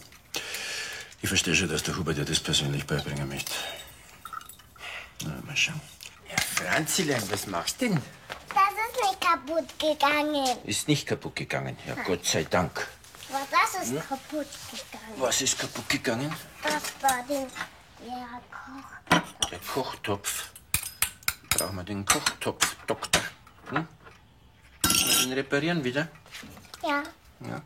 Ich verstehe schon, dass der Hubert dir das persönlich beibringen möchte. Na, mal schauen. Ja, Franzilein, was machst du denn? Das ist nicht kaputt gegangen. Ist nicht kaputt gegangen, ja, Gott sei Dank. Aber das ist kaputt gegangen. Was ist kaputt gegangen? Das war der Kochtopf. Der Kochtopf. Brauchen wir den Kochtopf, Doktor? Hm? Müssen wir den reparieren wieder? Ja. Ja.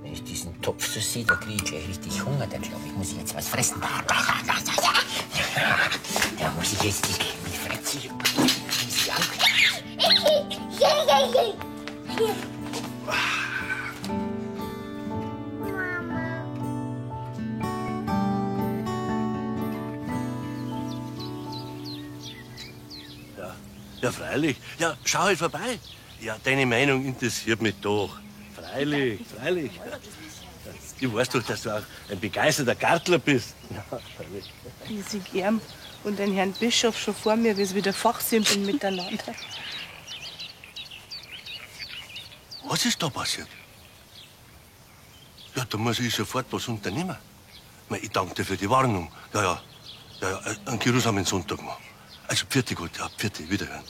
Wenn ich diesen Topf so sehe, da kriege ich gleich richtig Hunger. Da glaube ich, muss ich jetzt was fressen. Da muss ich jetzt die Fratzi. Ja, freilich. Ja, schau halt vorbei. Ja, deine Meinung interessiert mich doch. Freilich. Ich weiß doch, dass du auch ein begeisterter Gartler bist. Ja, freilich. Ich sehe gern und den Herrn Bischof schon vor mir, wie sie wieder fachsimpeln miteinander. Was ist da passiert? Ja, da muss ich sofort was unternehmen. Ich danke dir für die Warnung. Ja, einen geruhsamen Sonntag noch. Also, vierte Gott, ja, vierte, wiederhören.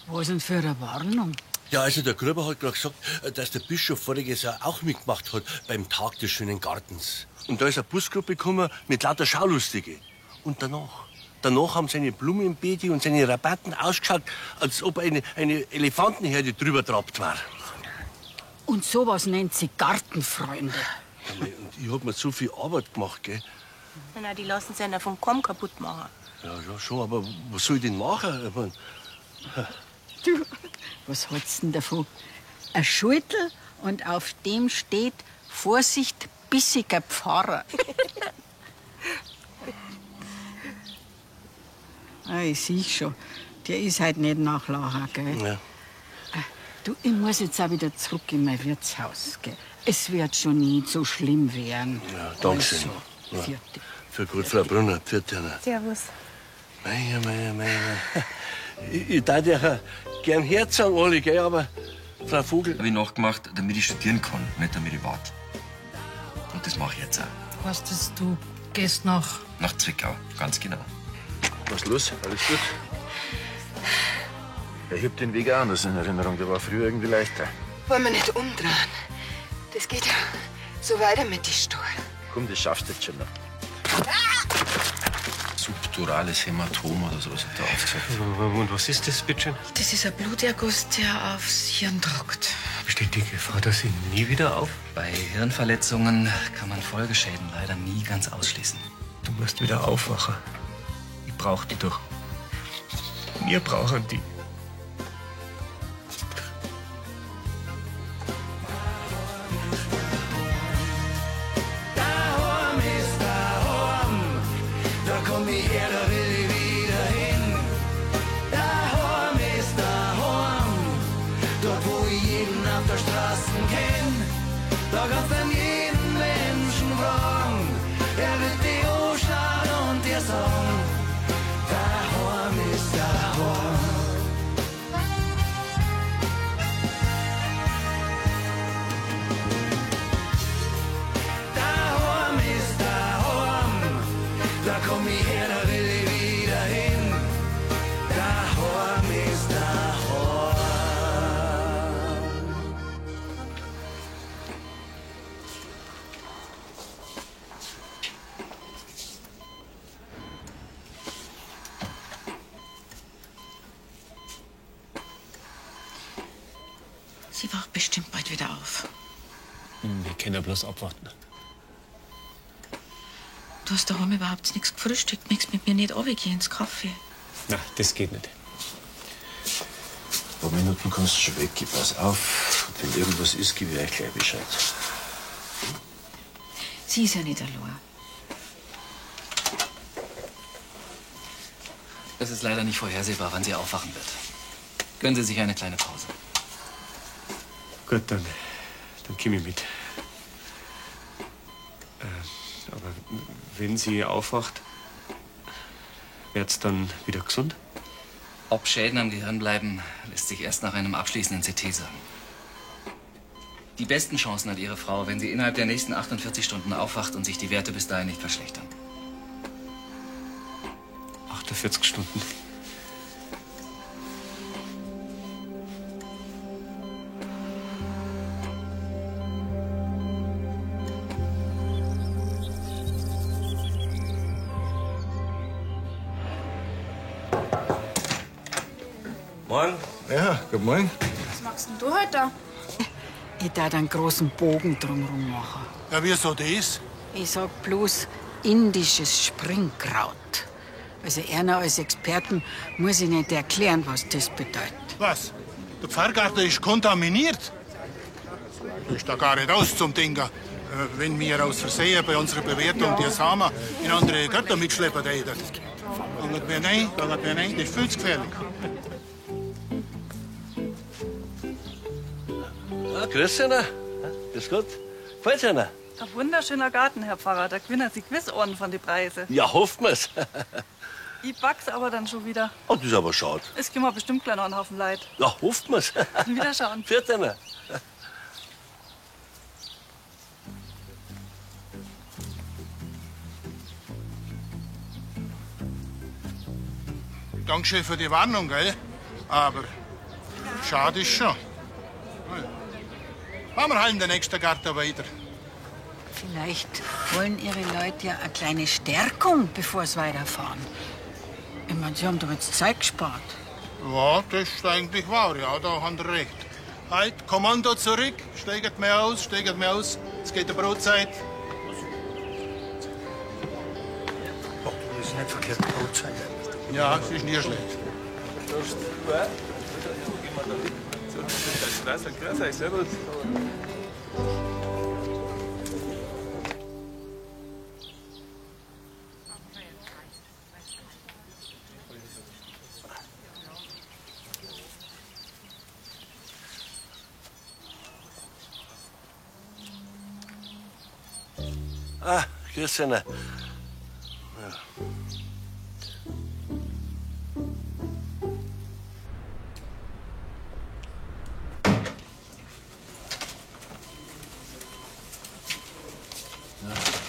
Was denn für eine Warnung? Ja, also der Gruber hat gerade gesagt, dass der Bischof voriges Jahr auch mitgemacht hat beim Tag des schönen Gartens. Und da ist eine Busgruppe gekommen mit lauter Schaulustige. Und danach haben seine Blumenbeete und seine Rabatten ausgeschaut, als ob eine Elefantenherde drüber trabt war. Und sowas nennt sie Gartenfreunde. Und ich hab mir so viel Arbeit gemacht, gell? Na, die lassen sich ja vom Kamm kaputt machen. Ja, schon, aber was soll ich denn machen? Ich mein, Du, was hältst du denn davon? Ein Schüttel und auf dem steht Vorsicht, bissiger Pfarrer. Ich sehe schon, der ist halt nicht nachlachen, gell? Ja. Du, ich muss jetzt auch wieder zurück in mein Wirtshaus, gell? Es wird schon nicht so schlimm werden. Ja, danke schön. Also, Ja. Für gut, Frau Brunner. Vierte. Servus. Mei. Ich darf ja gern Herz sagen, alle, gell, aber Frau Vogel. Hab ich nachgemacht, damit ich studieren kann, nicht damit ich warte. Und das mache ich jetzt auch. Heißt das, du gehst nach Zwickau, ganz genau. Was ist los? Alles gut? Ja, ich hab den Weg auch anders in Erinnerung. Der war früher irgendwie leichter. Wollen wir nicht umdrehen? Das geht ja so weiter mit den Stuhl. Komm, das schaffst du jetzt schon noch. Subdurales Hämatom oder sowas hat er aufgesagt. Und was ist das, bitte schön? Das ist ein Bluterguss, der aufs Hirn drückt. Besteht die Gefahr, dass ich nie wieder auf? Bei Hirnverletzungen kann man Folgeschäden leider nie ganz ausschließen. Du musst wieder aufwachen. Ich brauch die doch. Wir brauchen die. Da kannst du jeden Menschen fragen, er wird die anschauen und dir sagen, daheim ist daheim. Daheim ist daheim, da komm ich her, da will ich wieder hin. Daheim ist daheim. Sie wacht bestimmt bald wieder auf. Wir können ja bloß abwarten. Du hast daheim überhaupt nichts gefrühstückt, nichts mit mir nicht runtergehen ins Kaffee. Na, das geht nicht. Ein paar Minuten kannst du schon weg. Pass auf. Und wenn irgendwas ist, gebe ich euch gleich Bescheid. Sie ist ja nicht allein. Es ist leider nicht vorhersehbar, wann sie aufwachen wird. Gönnen Sie sich eine kleine Pause. Gut, dann komm ich mit. Aber wenn sie aufwacht, wird's dann wieder gesund? Ob Schäden am Gehirn bleiben, lässt sich erst nach einem abschließenden CT sagen. Die besten Chancen hat Ihre Frau, wenn sie innerhalb der nächsten 48 Stunden aufwacht und sich die Werte bis dahin nicht verschlechtern. 48 Stunden. Morgen. Ja, guten Morgen. Was machst denn du heute da? Ich darf einen großen Bogen drumherum machen. Ja, wieso das? Ich sag bloß indisches Springkraut. Also einer als Experten muss ich nicht erklären, was das bedeutet. Was? Der Pfarrgarten ist kontaminiert? Ist da gar nicht aus zum Ding. Wenn wir aus Versehen bei unserer Bewertung die Samen in andere Götter mitschleppen, dann geht mir nein, das ist viel zu gefährlich. Ja, grüß Ihnen. Grüß Gott. Gefällt's Ihnen? Ein wunderschöner Garten, Herr Pfarrer. Da gewinnen Sie gewiss Ohren von den Preisen. Ja, hoffen wir's. Ich back's aber dann schon wieder. Oh, das ist aber schade. Es kommen bestimmt gleich noch einen Haufen Leid. Ja, hoffen wir's. Wiederschauen. Viert Ihnen. Dankeschön für die Warnung, gell? Aber schade ist schon. Fahren wir halt in den nächsten Garten weiter. Vielleicht wollen Ihre Leute ja eine kleine Stärkung, bevor sie weiterfahren. Ich meine, Sie haben doch jetzt Zeit gespart. Ja, das ist eigentlich wahr, ja, da haben Sie recht. Halt, Kommando zurück, steigt mir aus, es geht die Brotzeit. Das ist nicht verkehrt, Brotzeit. Ja, das ist nie schlecht. Ah, grüß euch. Ja.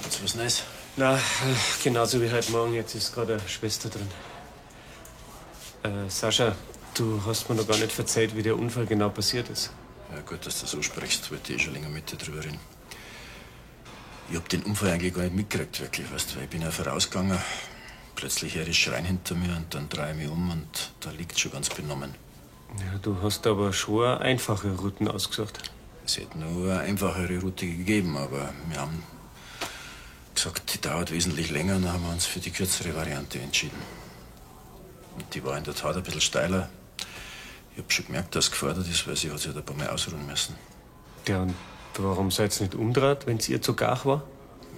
Ist was Neues? Na, genauso wie heute Morgen. Jetzt ist gerade eine Schwester drin. Sascha, du hast mir noch gar nicht erzählt, wie der Unfall genau passiert ist. Ja, gut, dass du so sprichst. Wollte ich schon länger mit dir drüber reden. Ich hab den Unfall eigentlich gar nicht mitgekriegt, wirklich, weißt du, weil ich bin ja vorausgegangen. Plötzlich höre ich Schreien hinter mir und dann drehe ich mich um und da liegt schon ganz benommen. Ja, du hast aber schon einfache Routen ausgesucht. Es hätte nur eine einfachere Route gegeben, aber wir haben gesagt, die dauert wesentlich länger und dann haben wir uns für die kürzere Variante entschieden. Und die war in der Tat ein bisschen steiler. Ich hab schon gemerkt, dass es gefordert ist, weil sie hat sich halt ein paar Mal ausruhen müssen. Ja, und warum seid ihr nicht umgedreht, wenn es ihr zu gar war?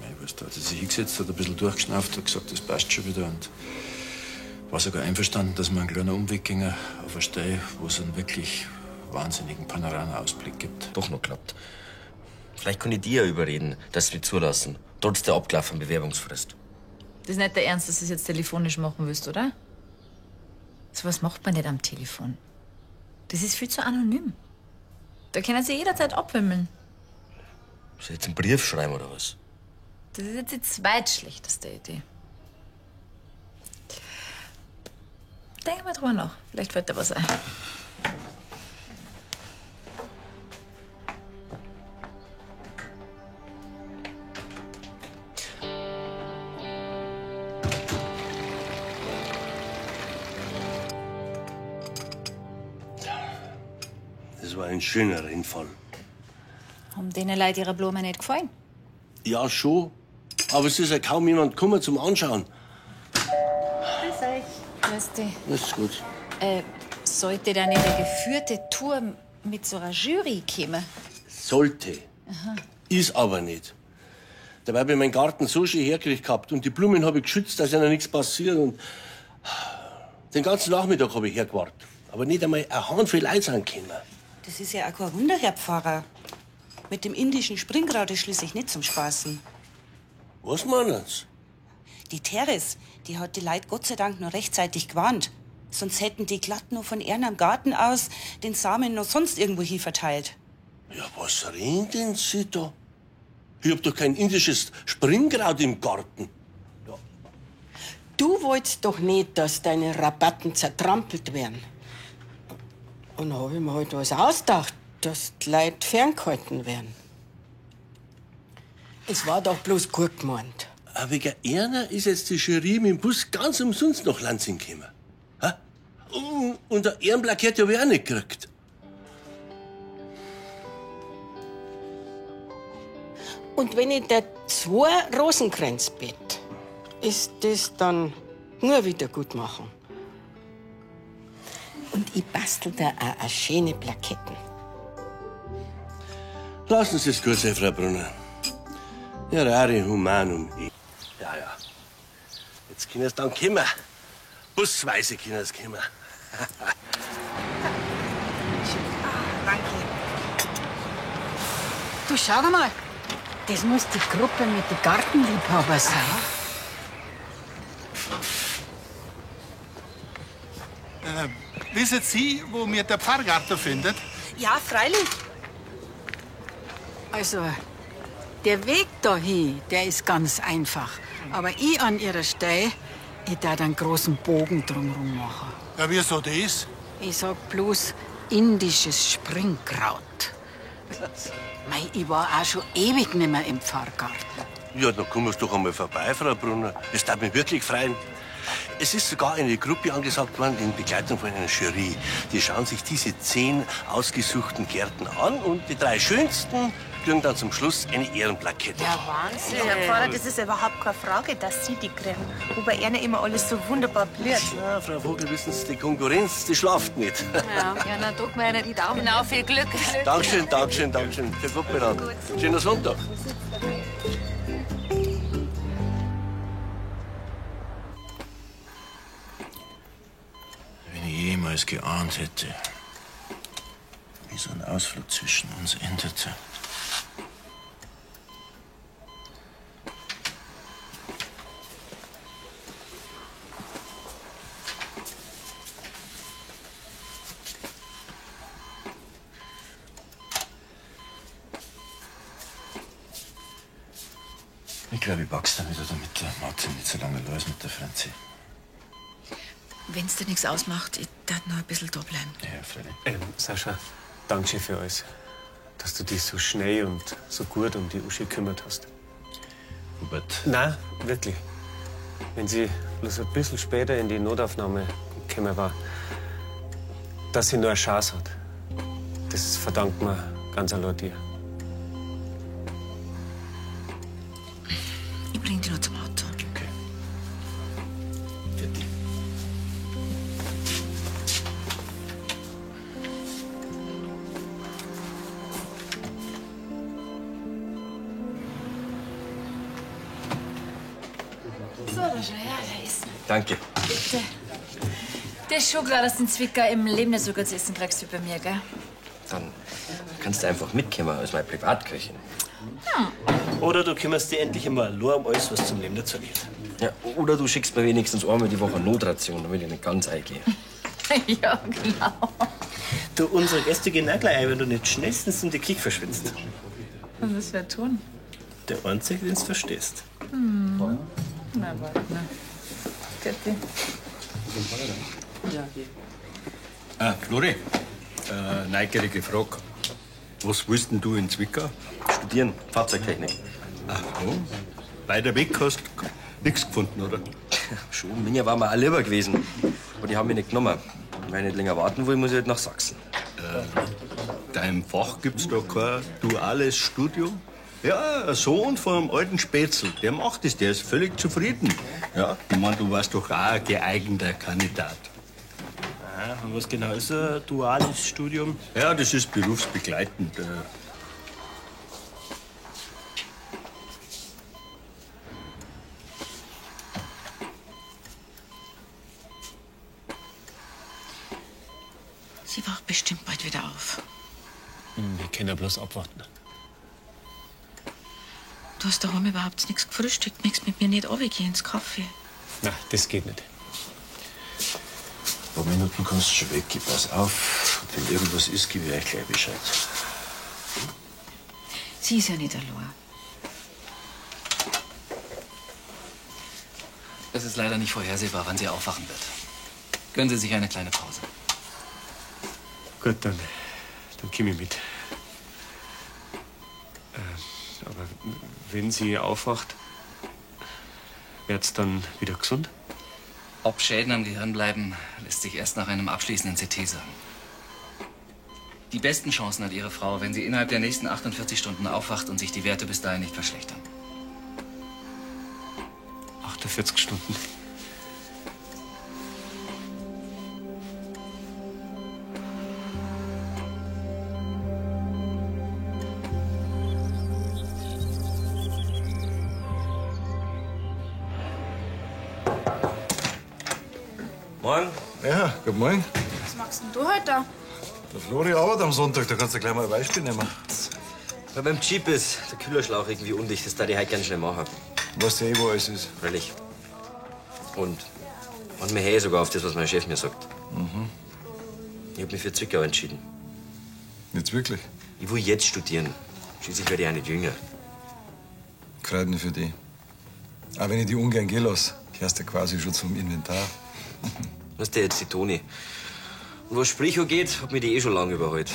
Ich weiß, da hat sie sich hingesetzt, hat ein bisschen durchgeschnauft, hat gesagt, das passt schon wieder und war sogar einverstanden, dass wir einen kleinen Umweg gingen auf eine Stelle, wo es einen wirklich wahnsinnigen Panorama-Ausblick gibt. Doch noch klappt. Vielleicht kann ich die ja überreden, dass sie mich zulassen, trotz der abgelaufenen Bewerbungsfrist. Das ist nicht der Ernst, dass du es jetzt telefonisch machen willst, oder? So was macht man nicht am Telefon. Das ist viel zu anonym. Da können sie jederzeit abwimmeln. Soll ich jetzt einen Brief schreiben oder was? Das ist jetzt die zweitschlechteste Idee. Denk mal drüber nach. Vielleicht fällt dir was ein. Das war ein schöner Rennfall. Haben denen Leute ihre Blumen nicht gefallen? Ja, schon. Aber es ist ja kaum jemand gekommen zum Anschauen. Grüß euch. Grüß dich. Das ist gut. Sollte dann eine geführte Tour mit so einer Jury kommen? Sollte. Aha. Ist aber nicht. Dabei habe ich meinen Garten so schön hergekriegt gehabt und die Blumen habe ich geschützt, dass ihnen nichts passiert. Und den ganzen Nachmittag habe ich hergewartet. Aber nicht einmal ein Handvoll Leute sind gekommen. Das ist ja auch kein Wunder, Herr Pfarrer. Mit dem indischen Springkraut ist schließlich nicht zum Spaßen. Was meinen Sie? Die Teres, die hat die Leute Gott sei Dank noch rechtzeitig gewarnt. Sonst hätten die glatt nur von ihren am Garten aus den Samen noch sonst irgendwo hin verteilt. Ja, was reden denn Sie da? Ich hab doch kein indisches Springkraut im Garten. Du wolltest doch nicht, dass deine Rabatten zertrampelt werden. Und da habe ich mir halt was ausgedacht, dass die Leute ferngehalten werden. Es war doch bloß gut gemeint. Aber wegen einer ist jetzt die Jury mit dem Bus ganz umsonst nach Lansing gekommen. Ha? Und ein Ehrenplakett habe ich auch nicht gekriegt. Und wenn ich dir 2 Rosenkränze bett, ist das dann nur wieder gut machen. Und ich bastel da auch eine schöne Plaketten. Lassen Sie es gut sein, Frau Brunner. Errare humanum. Ja, ja. Jetzt können Sie dann kommen. Busweise können Sie kommen. Danke. Du, schau mal. Das muss die Gruppe mit den Gartenliebhabern sein. Wissen Sie, wo mir der Pfarrgarten findet? Ja, freilich. Also, der Weg dahin, der ist ganz einfach. Aber ich an Ihrer Stelle Ich darf einen großen Bogen drumherum machen. Ja, wieso das? Ich sag bloß indisches Springkraut. Mei, ich war auch schon ewig nicht mehr im Pfarrgarten. Ja, dann kommen wir doch einmal vorbei, Frau Brunner. Es darf mich wirklich freuen. Es ist sogar eine Gruppe angesagt worden in Begleitung von einer Jury. Die schauen sich diese 10 ausgesuchten Gärten an und die 3 schönsten kriegen dann zum Schluss eine Ehrenplakette. Ja, Wahnsinn. Herr Pfarrer, das ist überhaupt keine Frage, dass Sie die kriegen. Wobei einer immer alles so wunderbar blüht. Ja, Frau Vogel, wissen Sie, die Konkurrenz, die schlaft nicht. Ja, dann drück mir einer die Daumen. Genau, viel Glück. Dankeschön, Dankeschön, Dankeschön. Für gut beraten. Schönen Sonntag. Wenn ich jemals geahnt hätte, wie so ein Ausflug zwischen uns endete. Ich glaube, ich pack's dann wieder, damit der Martin nicht so lange los mit der Franzi. Wenn's dir nichts ausmacht, ich darf noch ein bisschen da bleiben. Ja, freilich. Sascha, danke für alles. Dass du dich so schnell und so gut um die Uschi gekümmert hast. Hubert. Nein, wirklich. Wenn sie bloß ein bisschen später in die Notaufnahme gekommen war, dass sie nur eine Chance hat, das verdankt man ganz allein dir. Ich bring dich noch zum Auto. Okay. So, da schau her, da ist. Danke. Bitte. Der ist schon klar, dass du den Zwicker im Leben nicht so gut zu essen kriegst wie bei mir, gell? Dann kannst du einfach mitkommen als meine Privatköchin. Oder du kümmerst dich endlich einmal allein um alles, was zum Leben dazu gehört. Ja, oder du schickst mir wenigstens einmal die Woche eine Notration, damit ich nicht ganz eingehe. Ja, genau. Du, unsere Gäste gehen auch gleich ein, wenn du nicht schnellstens in die Küche verschwindest. Und was wir tun? Der Einzige, den du verstehst. Hm. Na, warte mal. Bitte. Flori, neugierige Frage. Was willst denn du in Zwickau? Studieren, Fahrzeugtechnik. Ach so. Weiter weg hast du nichts gefunden, oder? Schon, mir war mir auch lieber gewesen. Aber die haben mich nicht genommen. Wenn ich nicht länger warten will, muss ich halt nach Sachsen. Deinem Fach gibt's da kein duales Studium? Ja, ein Sohn vom alten Spätzl, der macht es, der ist völlig zufrieden. Ja, ich meine, du warst doch auch ein geeigneter Kandidat. Und was genau ist ein duales Studium? Ja, das ist berufsbegleitend. Sie wacht bestimmt bald wieder auf. Wir können ja bloß abwarten. Du hast daheim überhaupt nichts gefrühstückt, magst mit mir nicht runtergehen ins Kaffee. Nein, das geht nicht. Ein paar Minuten kannst du schon weg. Pass auf. Und wenn irgendwas ist, gebe ich euch gleich Bescheid. Sie ist ja nicht allein. Es ist leider nicht vorhersehbar, wann sie aufwachen wird. Gönnen Sie sich eine kleine Pause. Gut, dann komme ich mit. Aber wenn sie aufwacht, wird's dann wieder gesund? Ob Schäden am Gehirn bleiben, lässt sich erst nach einem abschließenden CT sagen. Die besten Chancen hat Ihre Frau, wenn sie innerhalb der nächsten 48 Stunden aufwacht und sich die Werte bis dahin nicht verschlechtern. 48 Stunden. Morgen. Ja, guten Morgen. Was machst denn du heute da? Der Flori arbeitet am Sonntag, da kannst du gleich mal ein Beispiel nehmen. Weil beim Jeep ist der Kühlerschlauch irgendwie undicht, das darf ich heute ganz schnell machen. Weißt du eh, wo alles ist? Freilich. Und mir höre sogar auf das, was mein Chef mir sagt. Mhm. Ich habe mich für Zwickau entschieden. Jetzt wirklich? Ich will jetzt studieren. Schließlich werde ich auch nicht jünger. Kreiden für die. Auch wenn ich die ungern gehen lasse, gehörst ja quasi schon zum Inventar. Was ist der jetzt, die Toni? Und was Sprich angeht, hat mich die eh schon lange überholt.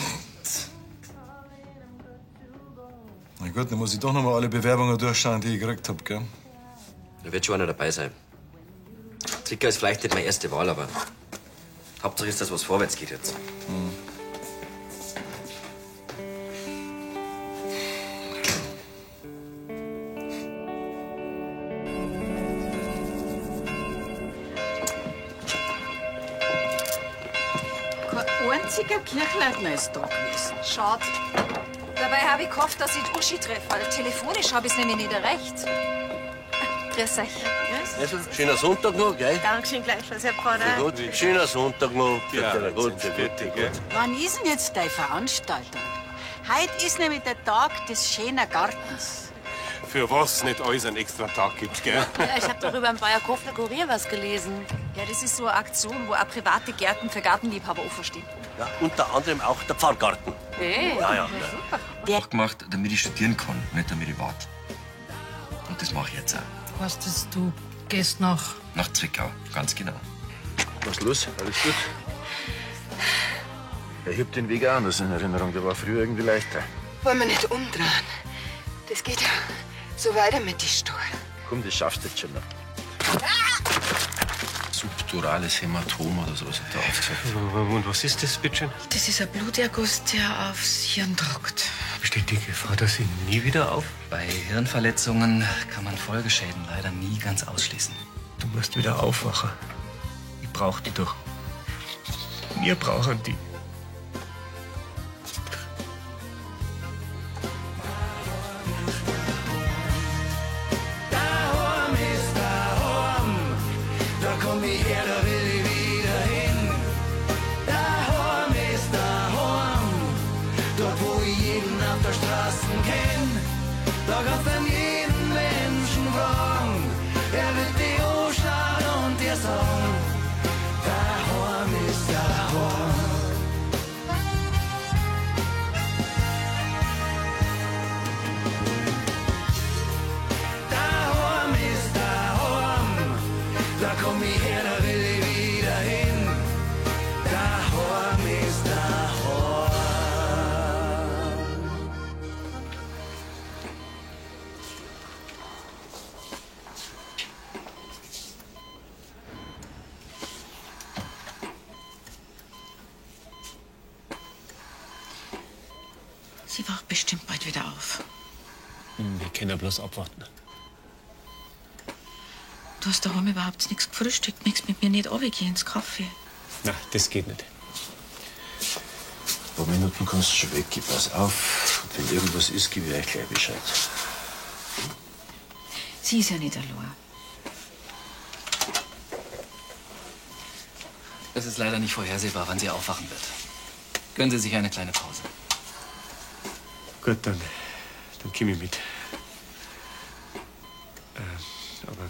Na gut, dann muss ich doch noch mal alle Bewerbungen durchschauen, die ich gekriegt hab, gell? Da wird schon einer dabei sein. Zwickau ist vielleicht nicht meine erste Wahl, aber Hauptsache ist, dass was vorwärts geht jetzt. Kein einziger Kirchleitner ist da gewesen. Schade. Dabei habe ich gehofft, dass ich die Uschi treffe, weil telefonisch habe ich es nämlich nicht erreicht. Grüß euch. Also, schöner Sonntag noch, gell? Dankeschön gleichfalls, Herr Pfarrer. Ja, gut, schöner Sonntag noch. Ja, gut, gell? Wann ist denn jetzt deine Veranstaltung? Heute ist nämlich der Tag des schönen Gartens. Für was nicht alles einen extra Tag gibt, gell? Ja, ich habe doch über den Bayerkofler Kurier was gelesen. Ja, das ist so eine Aktion, wo auch private Gärten für Gartenliebhaber offen stehen. Ja, unter anderem auch der Pfarrgarten. Hey. Ja, ja. Auch gemacht, damit ich studieren kann, nicht damit ich warte. Und das mache ich jetzt auch. Heißt das, du gehst nach... Nach Zwickau, ganz genau. Was ist los? Alles gut? Ja, ich hab den Weg auch anders in Erinnerung. Der war früher irgendwie leichter. Wollen wir nicht umdrehen? Das geht ja so weiter mit den Stuhl. Komm, das schaffst du jetzt schon noch. Subdurales Hämatom oder sowas hat er aufgesagt. Und was ist das, bitte? Das ist ein Bluterguss, der aufs Hirn drückt. Besteht die Gefahr, dass sie nie wieder auf? Bei Hirnverletzungen kann man Folgeschäden leider nie ganz ausschließen. Du musst wieder aufwachen. Ich brauch die doch. Wir brauchen die. Da komm ich her, da will ich wieder hin. Daheim ist daheim, dort wo ich jeden auf der Straße kenn. Da kannst du jeden Menschen fragen, er wird dich anschauen und dir sagen, daheim ist daheim. Daheim ist daheim, da komm ich her, da will ich wieder hin. Daheim ist daheim. Sie wacht bestimmt bald wieder auf. Wir können ja bloß abwarten. Du hast daheim überhaupt nichts gefrühstückt, nichts mit mir nicht runtergehen ins Kaffee. Na, das geht nicht. Ein paar Minuten kannst du schon weggehen. Pass auf. Und wenn irgendwas ist, gebe ich euch gleich Bescheid. Sie ist ja nicht allein. Es ist leider nicht vorhersehbar, wann sie aufwachen wird. Gönnen Sie sich eine kleine Pause. Gut, dann komm ich mit. Aber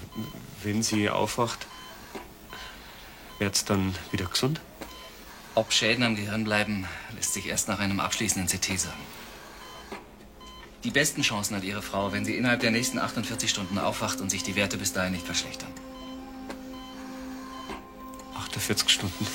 wenn sie aufwacht, wird's dann wieder gesund? Ob Schäden am Gehirn bleiben, lässt sich erst nach einem abschließenden CT sagen. Die besten Chancen hat Ihre Frau, wenn sie innerhalb der nächsten 48 Stunden aufwacht und sich die Werte bis dahin nicht verschlechtern. 48 Stunden.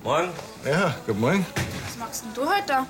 Morgen. Ja, guten Morgen. Was machst denn du heute da?